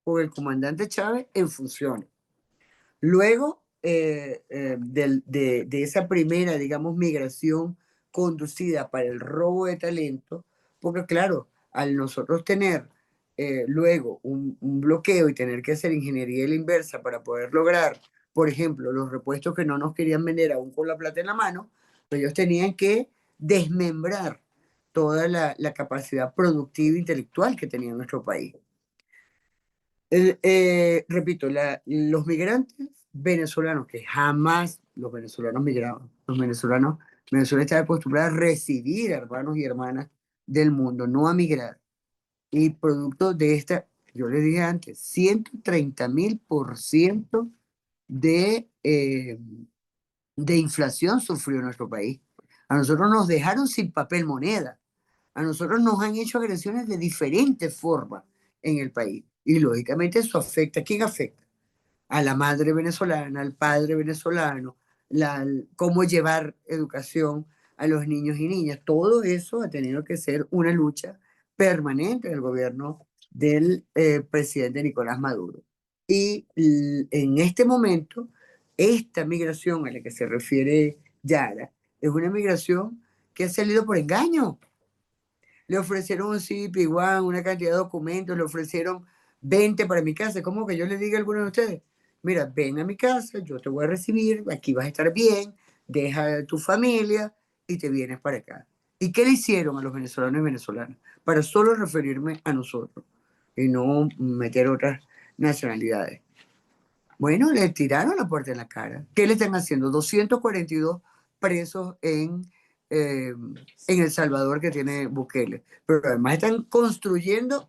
Speaker 2: por el comandante Chávez en funciones. Luego de esa primera, digamos, migración conducida para el robo de talento, porque claro, al nosotros tener luego un bloqueo y tener que hacer ingeniería a la inversa para poder lograr, por ejemplo, los repuestos que no nos querían vender aún con la plata en la mano, pues ellos tenían que desmembrar toda la capacidad productiva e intelectual que tenía nuestro país. Repito, los migrantes venezolanos, que jamás los venezolanos migraban, Venezuela está acostumbrada a recibir hermanos y hermanas del mundo, no a migrar. Y producto de esta, yo les dije antes, 130.000% de inflación sufrió nuestro país. A nosotros nos dejaron sin papel moneda. A nosotros nos han hecho agresiones de diferentes formas en el país. Y lógicamente eso afecta. ¿A quién afecta? A la madre venezolana, al padre venezolano, cómo llevar educación a los niños y niñas. Todo eso ha tenido que ser una lucha permanente del gobierno del presidente Nicolás Maduro. Y en este momento, esta migración a la que se refiere Yara es una migración que ha salido por engaño. Le ofrecieron un CBP-1, una cantidad de documentos, le ofrecieron 20 para mi casa. ¿Cómo que yo le diga a alguno de ustedes? Mira, ven a mi casa, yo te voy a recibir, aquí vas a estar bien, deja a tu familia y te vienes para acá. ¿Y qué le hicieron a los venezolanos y venezolanas? Para solo referirme a nosotros y no meter otras nacionalidades. Bueno, le tiraron la puerta en la cara. ¿Qué le están haciendo? 242 presos en El Salvador que tiene Bukele. Pero además están construyendo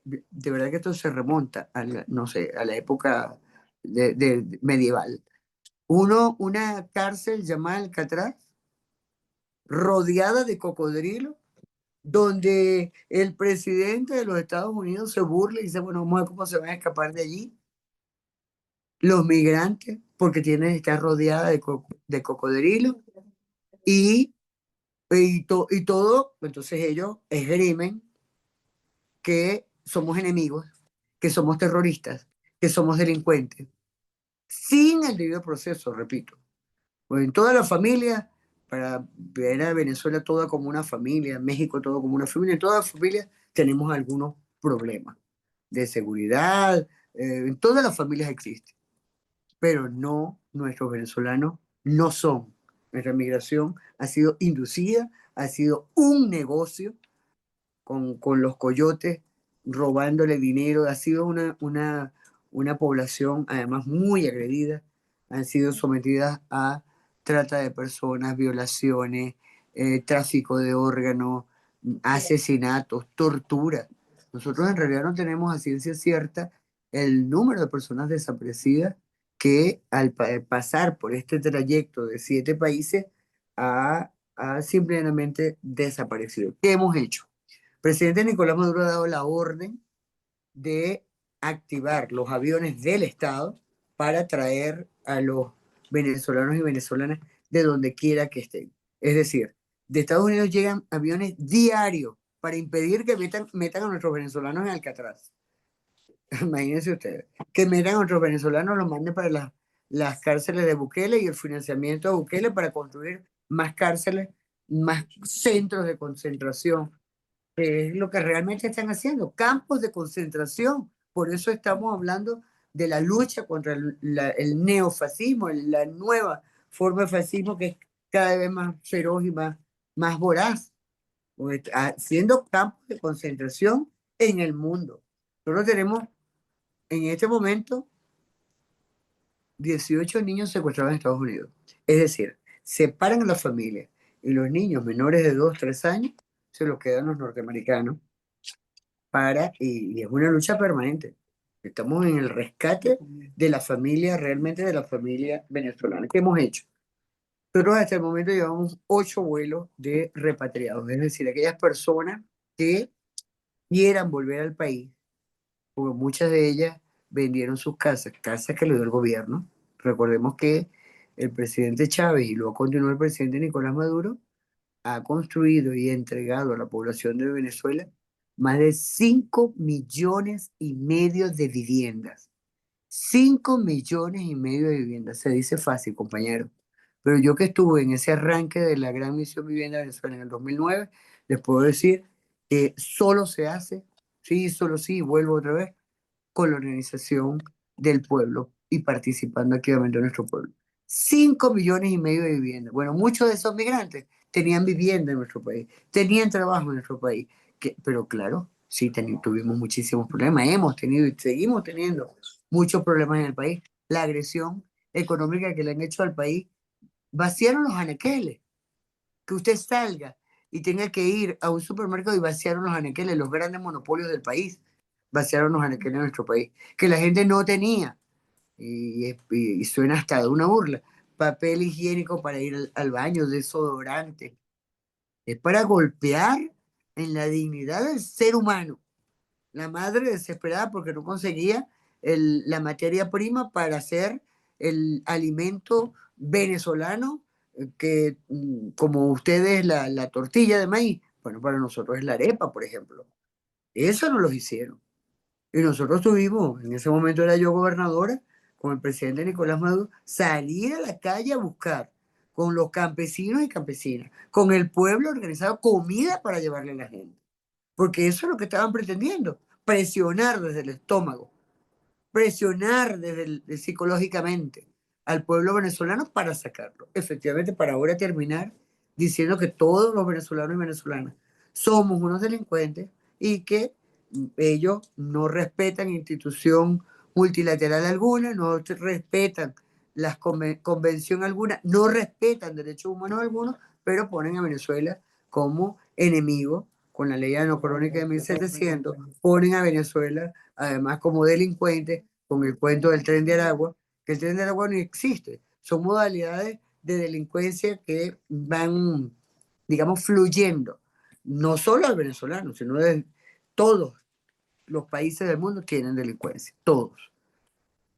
Speaker 2: de verdad que esto se remonta a no sé, a la época medieval. Una cárcel llamada Alcatraz, rodeada de cocodrilos, donde el presidente de los Estados Unidos se burla y dice, bueno, vamos a ver cómo se van a escapar de allí los migrantes, porque está rodeada de cocodrilos y todo, entonces ellos esgrimen que somos enemigos, que somos terroristas, que somos delincuentes, sin el debido proceso, repito. Pues en toda la familia, para ver a Venezuela toda como una familia, México todo como una familia, en toda la familia tenemos algunos problemas de seguridad, en todas las familias existen, pero no, nuestros venezolanos no son. Nuestra migración ha sido inducida, ha sido un negocio con los coyotes robándole dinero, ha sido una población además muy agredida, han sido sometidas a trata de personas, violaciones, tráfico de órganos, asesinatos, tortura. Nosotros en realidad no tenemos a ciencia cierta el número de personas desaparecidas que al pasar por este trayecto de 7 países ha simplemente desaparecido. ¿Qué hemos hecho? El presidente Nicolás Maduro ha dado la orden de activar los aviones del Estado para traer a los venezolanos y venezolanas de donde quiera que estén. Es decir, de Estados Unidos llegan aviones diarios para impedir que metan a nuestros venezolanos en Alcatraz. Imagínense ustedes, que metan a nuestros venezolanos, los manden para las cárceles de Bukele y el financiamiento de Bukele para construir más cárceles, más centros de concentración, que es lo que realmente están haciendo, campos de concentración. Por eso estamos hablando de la lucha contra el neofascismo, la nueva forma de fascismo que es cada vez más feroz y más voraz, haciendo campos de concentración en el mundo. Nosotros tenemos en este momento 18 niños secuestrados en Estados Unidos. Es decir, separan a la familia y los niños menores de 2, 3 años se los quedan los norteamericanos y es una lucha permanente. Estamos en el rescate de la familia, realmente de la familia venezolana. ¿Qué hemos hecho? Nosotros hasta el momento llevamos 8 vuelos de repatriados, es decir, aquellas personas que quieran volver al país, porque muchas de ellas vendieron sus casas que le dio el gobierno. Recordemos que el presidente Chávez y luego continuó el presidente Nicolás Maduro ha construido y entregado a la población de Venezuela más de 5,5 millones de viviendas. 5,5 millones de viviendas. Se dice fácil, compañero. Pero yo que estuve en ese arranque de la Gran Misión Vivienda de Venezuela en el 2009, les puedo decir que solo se hace, sí, solo sí, vuelvo otra vez, con la organización del pueblo y participando activamente en nuestro pueblo. 5,5 millones de viviendas. Bueno, muchos de esos migrantes tenían vivienda en nuestro país, tenían trabajo en nuestro país. Pero claro, sí tuvimos muchísimos problemas, hemos tenido y seguimos teniendo muchos problemas en el país. La agresión económica que le han hecho al país, vaciaron los anaqueles, que usted salga y tenga que ir a un supermercado y vaciaron los anaqueles, los grandes monopolios del país, vaciaron los anaqueles en nuestro país, que la gente no tenía, y suena hasta de una burla, papel higiénico para ir al baño, desodorante, es para golpear en la dignidad del ser humano. La madre desesperada porque no conseguía la materia prima para hacer el alimento venezolano, que como ustedes la tortilla de maíz, bueno, para nosotros es la arepa, por ejemplo. Eso no los hicieron. Y nosotros tuvimos, en ese momento era yo gobernadora, con el presidente Nicolás Maduro, salir a la calle a buscar con los campesinos y campesinas, con el pueblo organizado, comida para llevarle a la gente. Porque eso es lo que estaban pretendiendo, presionar desde el estómago, presionar psicológicamente al pueblo venezolano para sacarlo. Efectivamente, para ahora terminar diciendo que todos los venezolanos y venezolanas somos unos delincuentes y que ellos no respetan institución multilateral alguna, no respetan la convención alguna, no respetan derechos humanos algunos, pero ponen a Venezuela como enemigo con la ley anacrónica de 1700, ponen a Venezuela además como delincuente con el cuento del tren de Aragua, que el tren de Aragua no existe, son modalidades de delincuencia que van, digamos, fluyendo, no solo al venezolano, sino de todos los países del mundo tienen delincuencia, todos.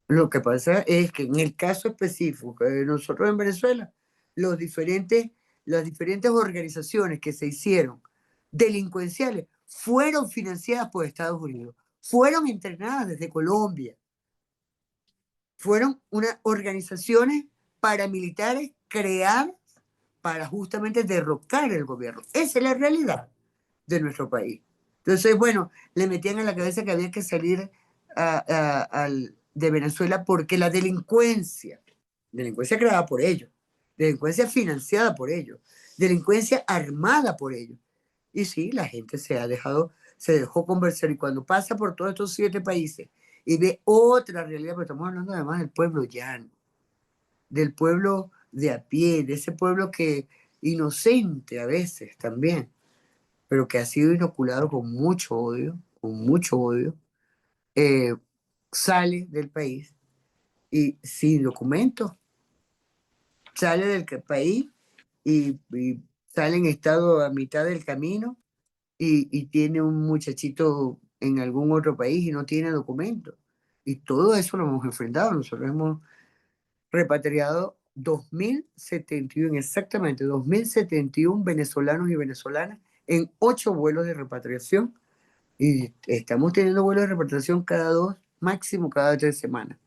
Speaker 2: Lo que pasa es que en el caso específico de nosotros en Venezuela, las diferentes organizaciones que se hicieron delincuenciales fueron financiadas por Estados Unidos, fueron entrenadas desde Colombia, fueron unas organizaciones paramilitares creadas para justamente derrocar el gobierno. Esa es la realidad de nuestro país. Entonces, bueno, le metían en la cabeza que había que salir de Venezuela porque la delincuencia creada por ellos, delincuencia financiada por ellos, delincuencia armada por ellos. Y sí, la gente se dejó conversar, y cuando pasa por todos estos 7 países y ve otra realidad, pero estamos hablando además del pueblo llano, del pueblo de a pie, de ese pueblo que inocente a veces también, pero que ha sido inoculado con mucho odio, eh, sale del país y sin documentos, sale del país y sale en estado a mitad del camino y tiene un muchachito en algún otro país y no tiene documentos. Y todo eso lo hemos enfrentado. Nosotros hemos repatriado 2071, exactamente 2071 venezolanos y venezolanas en 8 vuelos de repatriación, y estamos teniendo vuelos de repatriación cada 2, máximo cada 3 semanas.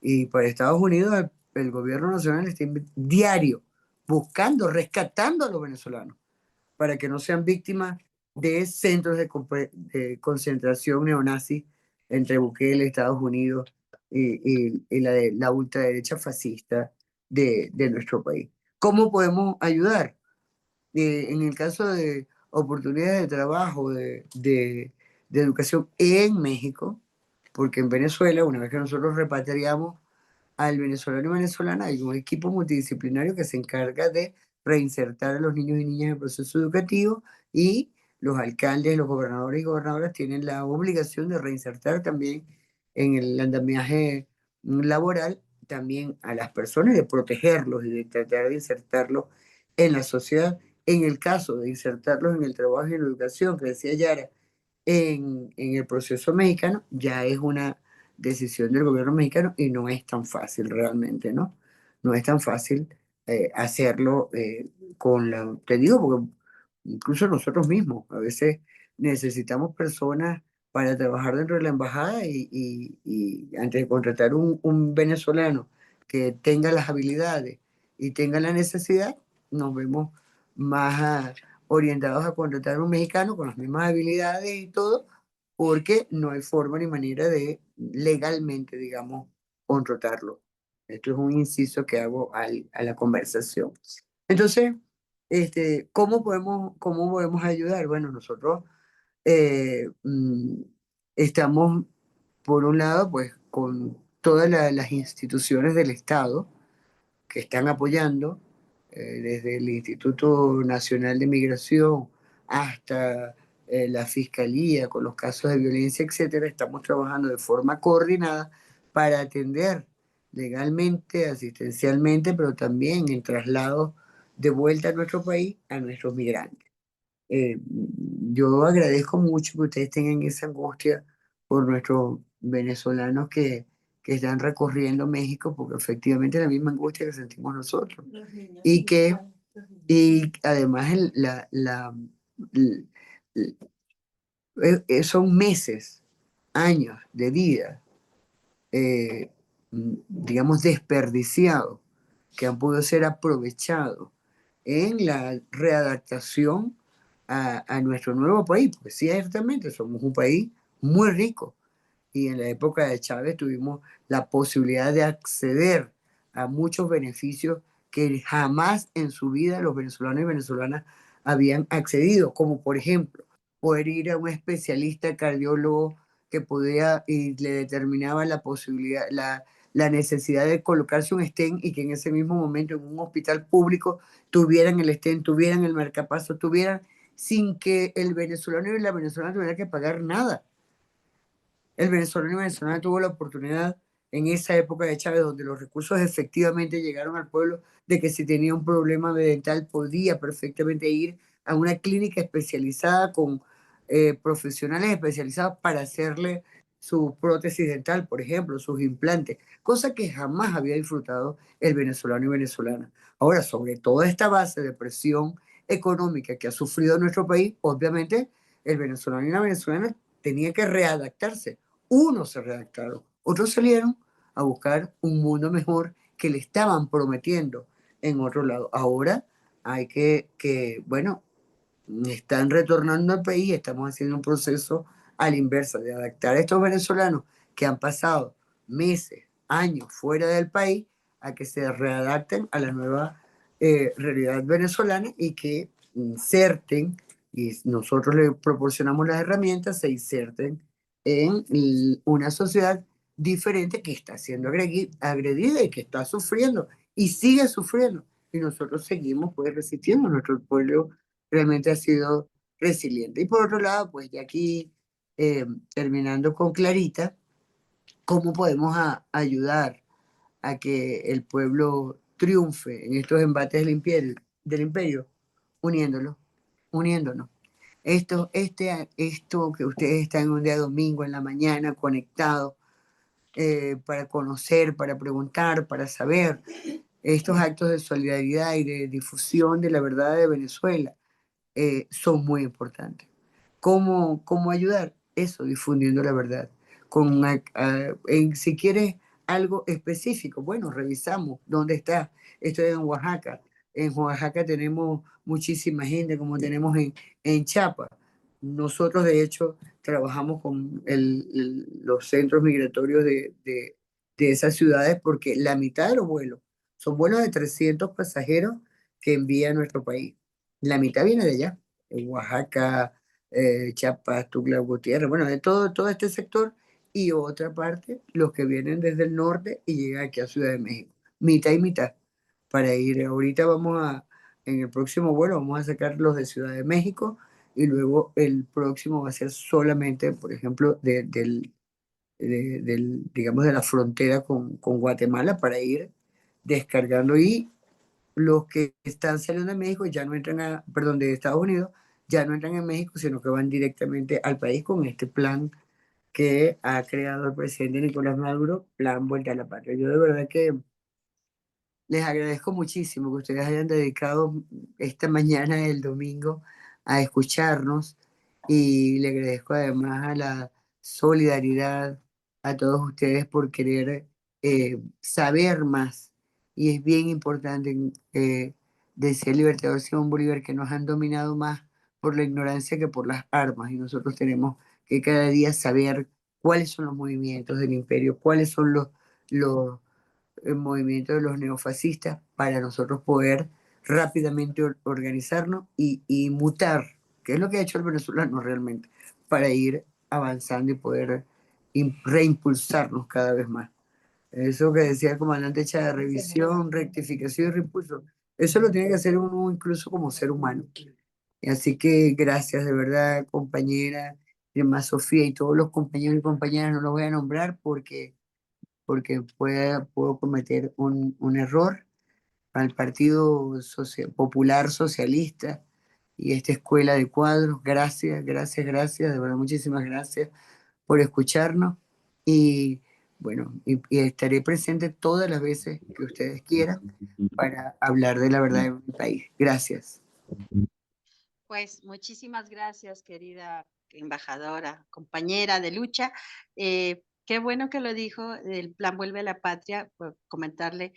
Speaker 2: Y para Estados Unidos el gobierno nacional está diario buscando, rescatando a los venezolanos para que no sean víctimas de centros de concentración neonazis entre Bukele, Estados Unidos y la ultraderecha fascista de nuestro país. ¿Cómo podemos ayudar? En el caso de oportunidades de trabajo, de educación en México, porque en Venezuela, una vez que nosotros repatriamos al venezolano y venezolana, hay un equipo multidisciplinario que se encarga de reinsertar a los niños y niñas en el proceso educativo, y los alcaldes, los gobernadores y gobernadoras tienen la obligación de reinsertar también en el andamiaje laboral también a las personas, de protegerlos y de tratar de insertarlos en la sociedad. En el caso de insertarlos en el trabajo y en la educación, que decía Yara, en el proceso mexicano, ya es una decisión del gobierno mexicano y no es tan fácil realmente, ¿no? No es tan fácil hacerlo te digo, porque incluso nosotros mismos a veces necesitamos personas para trabajar dentro de la embajada, y antes de contratar un venezolano que tenga las habilidades y tenga la necesidad, nos vemos más orientados a contratar a un mexicano con las mismas habilidades y todo, porque no hay forma ni manera de legalmente, digamos, contratarlo. Esto es un inciso que hago a la conversación. Entonces, cómo podemos ayudar? Bueno, nosotros estamos, por un lado, pues con todas las instituciones del Estado que están apoyando, desde el Instituto Nacional de Migración hasta la Fiscalía, con los casos de violencia, etcétera. Estamos trabajando de forma coordinada para atender legalmente, asistencialmente, pero también en traslados de vuelta a nuestro país a nuestros migrantes. Eh, yo agradezco mucho que ustedes tengan esa angustia por nuestros venezolanos que están recorriendo México, porque efectivamente es la misma angustia que sentimos nosotros. Y además l- son meses, años de vida, eh, digamos, desperdiciados, que han podido ser aprovechados en la readaptación a nuestro nuevo país, porque ciertamente somos un país muy rico y en la época de Chávez tuvimos la posibilidad de acceder a muchos beneficios que jamás en su vida los venezolanos y venezolanas habían accedido, como por ejemplo poder ir a un especialista cardiólogo que podía y le determinaba la posibilidad, la necesidad de colocarse un stent y que en ese mismo momento en un hospital público tuvieran el stent, tuvieran el marcapaso, tuvieran sin que el venezolano y la venezolana tuvieran que pagar nada. El venezolano y venezolana tuvo la oportunidad en esa época de Chávez, donde los recursos efectivamente llegaron al pueblo, de que si tenía un problema dental podía perfectamente ir a una clínica especializada con profesionales especializados para hacerle su prótesis dental, por ejemplo, sus implantes, cosa que jamás había disfrutado el venezolano y venezolana. Ahora, sobre toda esta base de presión económica que ha sufrido nuestro país, obviamente el venezolano y la venezolana tenía que readaptarse. Unos se redactaron, otros salieron a buscar un mundo mejor que le estaban prometiendo en otro lado. Ahora hay bueno, están retornando al país, estamos haciendo un proceso a la inversa de adaptar a estos venezolanos que han pasado meses, años fuera del país, a que se readapten a la nueva realidad venezolana y que inserten, y nosotros le proporcionamos las herramientas, se inserten en una sociedad diferente que está siendo agredida y que está sufriendo y sigue sufriendo. Y nosotros seguimos pues resistiendo, nuestro pueblo realmente ha sido resiliente. Y por otro lado, pues ya aquí terminando con Clarita, ¿cómo podemos ayudar a que el pueblo triunfe en estos embates del imperio? Uniéndolo, uniéndonos. Esto que ustedes están un día domingo en la mañana conectados para conocer, para preguntar, para saber, estos actos de solidaridad y de difusión de la verdad de Venezuela son muy importantes. ¿Cómo ayudar? Eso, difundiendo la verdad. Si quieres algo específico, bueno, revisamos dónde está. Estoy en Oaxaca. En Oaxaca tenemos muchísima gente, como tenemos en Chiapas. Nosotros, de hecho, trabajamos con los centros migratorios de esas ciudades porque la mitad de los vuelos son vuelos de 300 pasajeros que envía a nuestro país. La mitad viene de allá, en Oaxaca, Chiapas, Tuxtla Gutiérrez, bueno, de todo este sector, y otra parte, los que vienen desde el norte y llegan aquí a Ciudad de México. Mitad y mitad para ir. Ahorita en el próximo vuelo vamos a sacar los de Ciudad de México y luego el próximo va a ser solamente, por ejemplo, digamos, de la frontera con Guatemala para ir descargando y los que están saliendo de México ya no entran perdón, de Estados Unidos, ya no entran en México, sino que van directamente al país con este plan que ha creado el presidente Nicolás Maduro, Plan Vuelta a la Patria. Yo de verdad que les agradezco muchísimo que ustedes hayan dedicado esta mañana del domingo a escucharnos y le agradezco además a la solidaridad a todos ustedes por querer saber más. Y es bien importante, decía el libertador Simón Bolívar, que nos han dominado más por la ignorancia que por las armas. Y nosotros tenemos que cada día saber cuáles son los movimientos del imperio, cuáles son los el movimiento de los neofascistas para nosotros poder rápidamente organizarnos y mutar, que es lo que ha hecho el venezolano realmente, para ir avanzando y poder reimpulsarnos cada vez más. Eso que decía el comandante Chávez, revisión, rectificación y reimpulso, eso lo tiene que hacer uno incluso como ser humano. Así que gracias de verdad, compañera, Irma Sofía y todos los compañeros y compañeras, no los voy a nombrar porque puedo cometer un error. Al Partido Popular Socialista y esta escuela de cuadros, gracias, gracias, gracias, de verdad, muchísimas gracias por escucharnos y bueno, y estaré presente todas las veces que ustedes quieran para hablar de la verdad de mi país. Gracias.
Speaker 1: Pues muchísimas gracias, querida embajadora, compañera de lucha. Qué bueno que lo dijo el plan Vuelve a la Patria, por comentarle.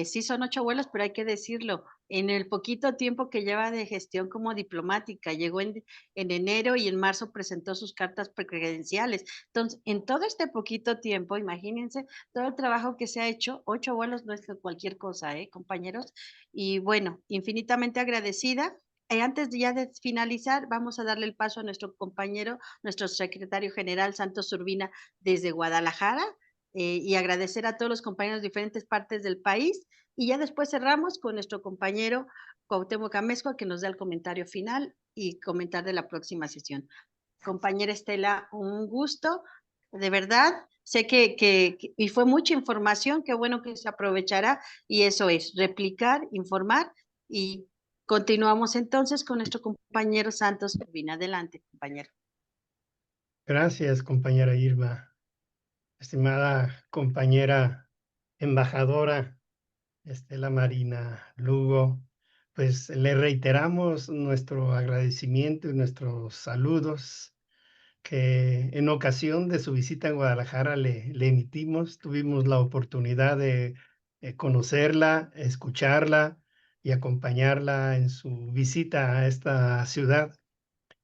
Speaker 1: Sí son 8 vuelos, pero hay que decirlo, en el poquito tiempo que lleva de gestión como diplomática, llegó en enero y en marzo presentó sus cartas precredenciales. Entonces, en todo este poquito tiempo, imagínense todo el trabajo que se ha hecho, 8 vuelos no es cualquier cosa, compañeros. Y bueno, infinitamente agradecida. Antes de finalizar, vamos a darle el paso a nuestro compañero, nuestro secretario general Santos Urbina desde Guadalajara, y agradecer a todos los compañeros de diferentes partes del país. Y ya después cerramos con nuestro compañero Cuauhtémoc Amezcua, que nos da el comentario final y comentar de la próxima sesión. Compañera Estela, un gusto, de verdad. Sé y fue mucha información, qué bueno que se aprovechará, y eso es, replicar, informar, y continuamos entonces con nuestro compañero Santos Urbina. Adelante, compañero.
Speaker 4: Gracias, compañera Irma. Estimada compañera embajadora Estela Marina Lugo, pues le reiteramos nuestro agradecimiento y nuestros saludos que en ocasión de su visita a Guadalajara le emitimos. Tuvimos la oportunidad de conocerla, escucharla y acompañarla en su visita a esta ciudad.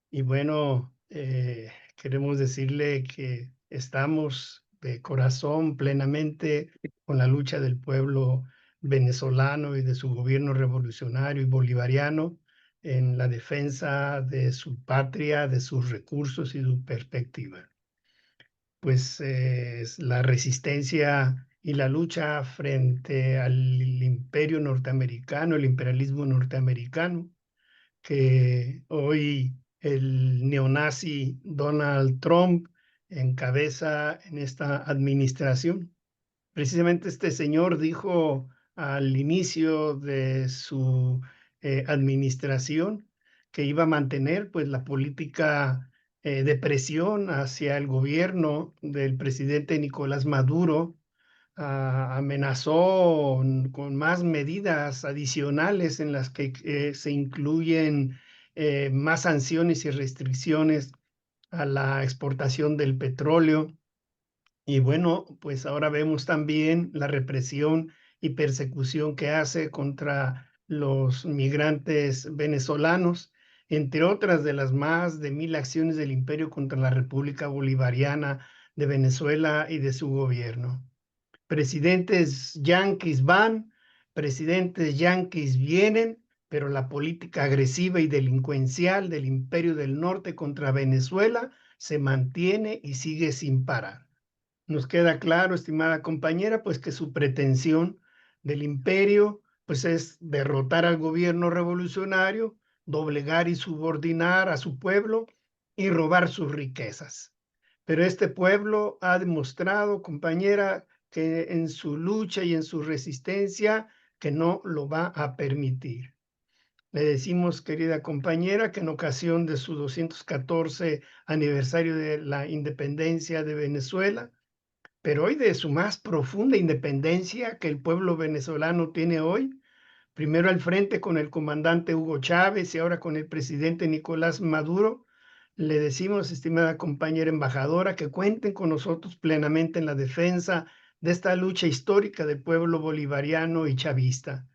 Speaker 4: Y bueno, queremos decirle que estamos de corazón plenamente con la lucha del pueblo venezolano y de su gobierno revolucionario y bolivariano en la defensa de su patria, de sus recursos y su perspectiva. Pues la resistencia y la lucha frente al imperio norteamericano, el imperialismo norteamericano, que hoy el neonazi Donald Trump encabeza en esta administración. Precisamente este señor dijo al inicio de su administración que iba a mantener pues la política de presión hacia el gobierno del presidente Nicolás Maduro. Amenazó con más medidas adicionales en las que se incluyen más sanciones y restricciones a la exportación del petróleo. Y bueno, pues ahora vemos también la represión y persecución que hace contra los migrantes venezolanos, entre otras de las más de 1000 acciones del imperio contra la República Bolivariana de Venezuela y de su gobierno. Presidentes yanquis van, presidentes yanquis vienen, pero la política agresiva y delincuencial del Imperio del Norte contra Venezuela se mantiene y sigue sin parar. Nos queda claro, estimada compañera, pues que su pretensión del imperio pues es derrotar al gobierno revolucionario, doblegar y subordinar a su pueblo y robar sus riquezas. Pero este pueblo ha demostrado, compañera, que en su lucha y en su resistencia, que no lo va a permitir. Le decimos, querida compañera, que en ocasión de su 214 aniversario de la independencia de Venezuela, pero hoy de su más profunda independencia que el pueblo venezolano tiene hoy, primero al frente con el comandante Hugo Chávez y ahora con el presidente Nicolás Maduro, le decimos, estimada compañera embajadora, que cuenten con nosotros plenamente en la defensa de esta lucha histórica del pueblo bolivariano y chavista.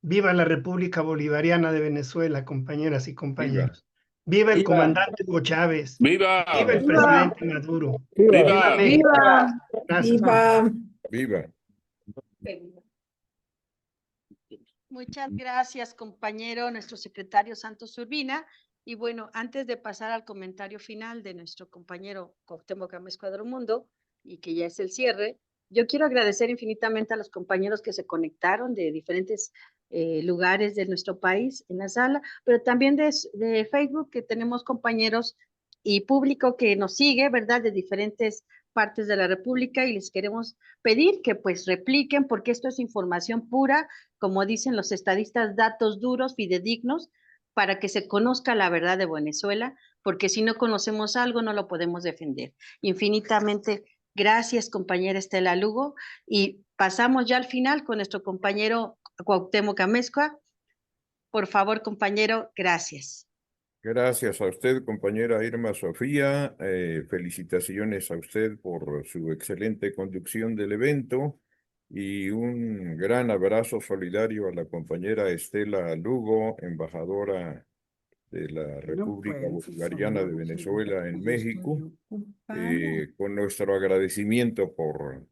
Speaker 4: Viva la República Bolivariana de Venezuela, compañeras y compañeros. Viva el comandante Hugo Chávez.
Speaker 12: ¡Viva!
Speaker 4: Viva el presidente Maduro.
Speaker 12: ¡Viva!
Speaker 4: ¡Viva México!
Speaker 3: ¡Viva!
Speaker 4: Gracias.
Speaker 3: ¡Viva!
Speaker 12: ¡Viva!
Speaker 1: Muchas gracias, compañero, nuestro secretario Santos Urbina. Y bueno, antes de pasar al comentario final de nuestro compañero Cuauhtémoc Amezcua Mundo, y que ya es el cierre, yo quiero agradecer infinitamente a los compañeros que se conectaron de diferentes lugares de nuestro país en la sala, pero también de Facebook, que tenemos compañeros y público que nos sigue, ¿verdad? De diferentes partes de la República, y les queremos pedir que pues repliquen, porque esto es información pura, como dicen los estadistas, datos duros, fidedignos, para que se conozca la verdad de Venezuela, porque si no conocemos algo no lo podemos defender. Infinitamente gracias, compañera Estela Lugo, y pasamos ya al final con nuestro compañero Cuauhtémoc Amezcua. Por favor, compañero, gracias.
Speaker 12: Gracias a usted, compañera Irma Sofía. Felicitaciones a usted por su excelente conducción del evento y un gran abrazo solidario a la compañera Estela Lugo, embajadora de la República Bolivariana de Venezuela en México, con nuestro agradecimiento por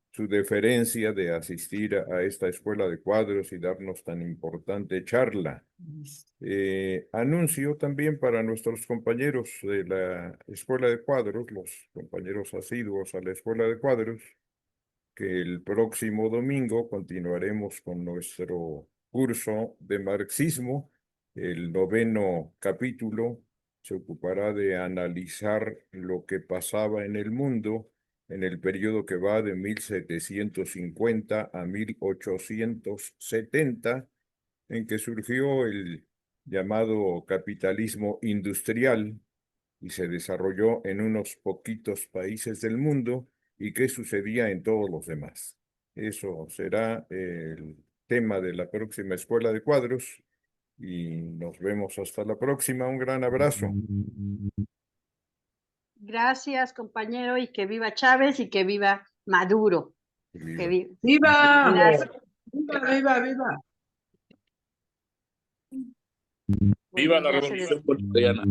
Speaker 12: su deferencia de asistir a esta escuela de cuadros y darnos tan importante charla. Anuncio también para nuestros compañeros de la Escuela de Cuadros, los compañeros asiduos a la Escuela de Cuadros, que el próximo domingo continuaremos con nuestro curso de marxismo. El 9º capítulo se ocupará de analizar lo que pasaba en el mundo en el periodo que va de 1750 a 1870, en que surgió el llamado capitalismo industrial y se desarrolló en unos poquitos países del mundo y qué sucedía en todos los demás. Eso será el tema de la próxima Escuela de Cuadros y nos vemos hasta la próxima. Un gran abrazo.
Speaker 1: Gracias, compañero, y que viva Chávez y que viva Maduro.
Speaker 12: Viva.
Speaker 1: Que viva.
Speaker 7: ¡Viva!
Speaker 1: Gracias.
Speaker 7: ¡Viva, viva, viva!
Speaker 13: ¡Viva la
Speaker 1: Ya se
Speaker 13: revolución bolivariana!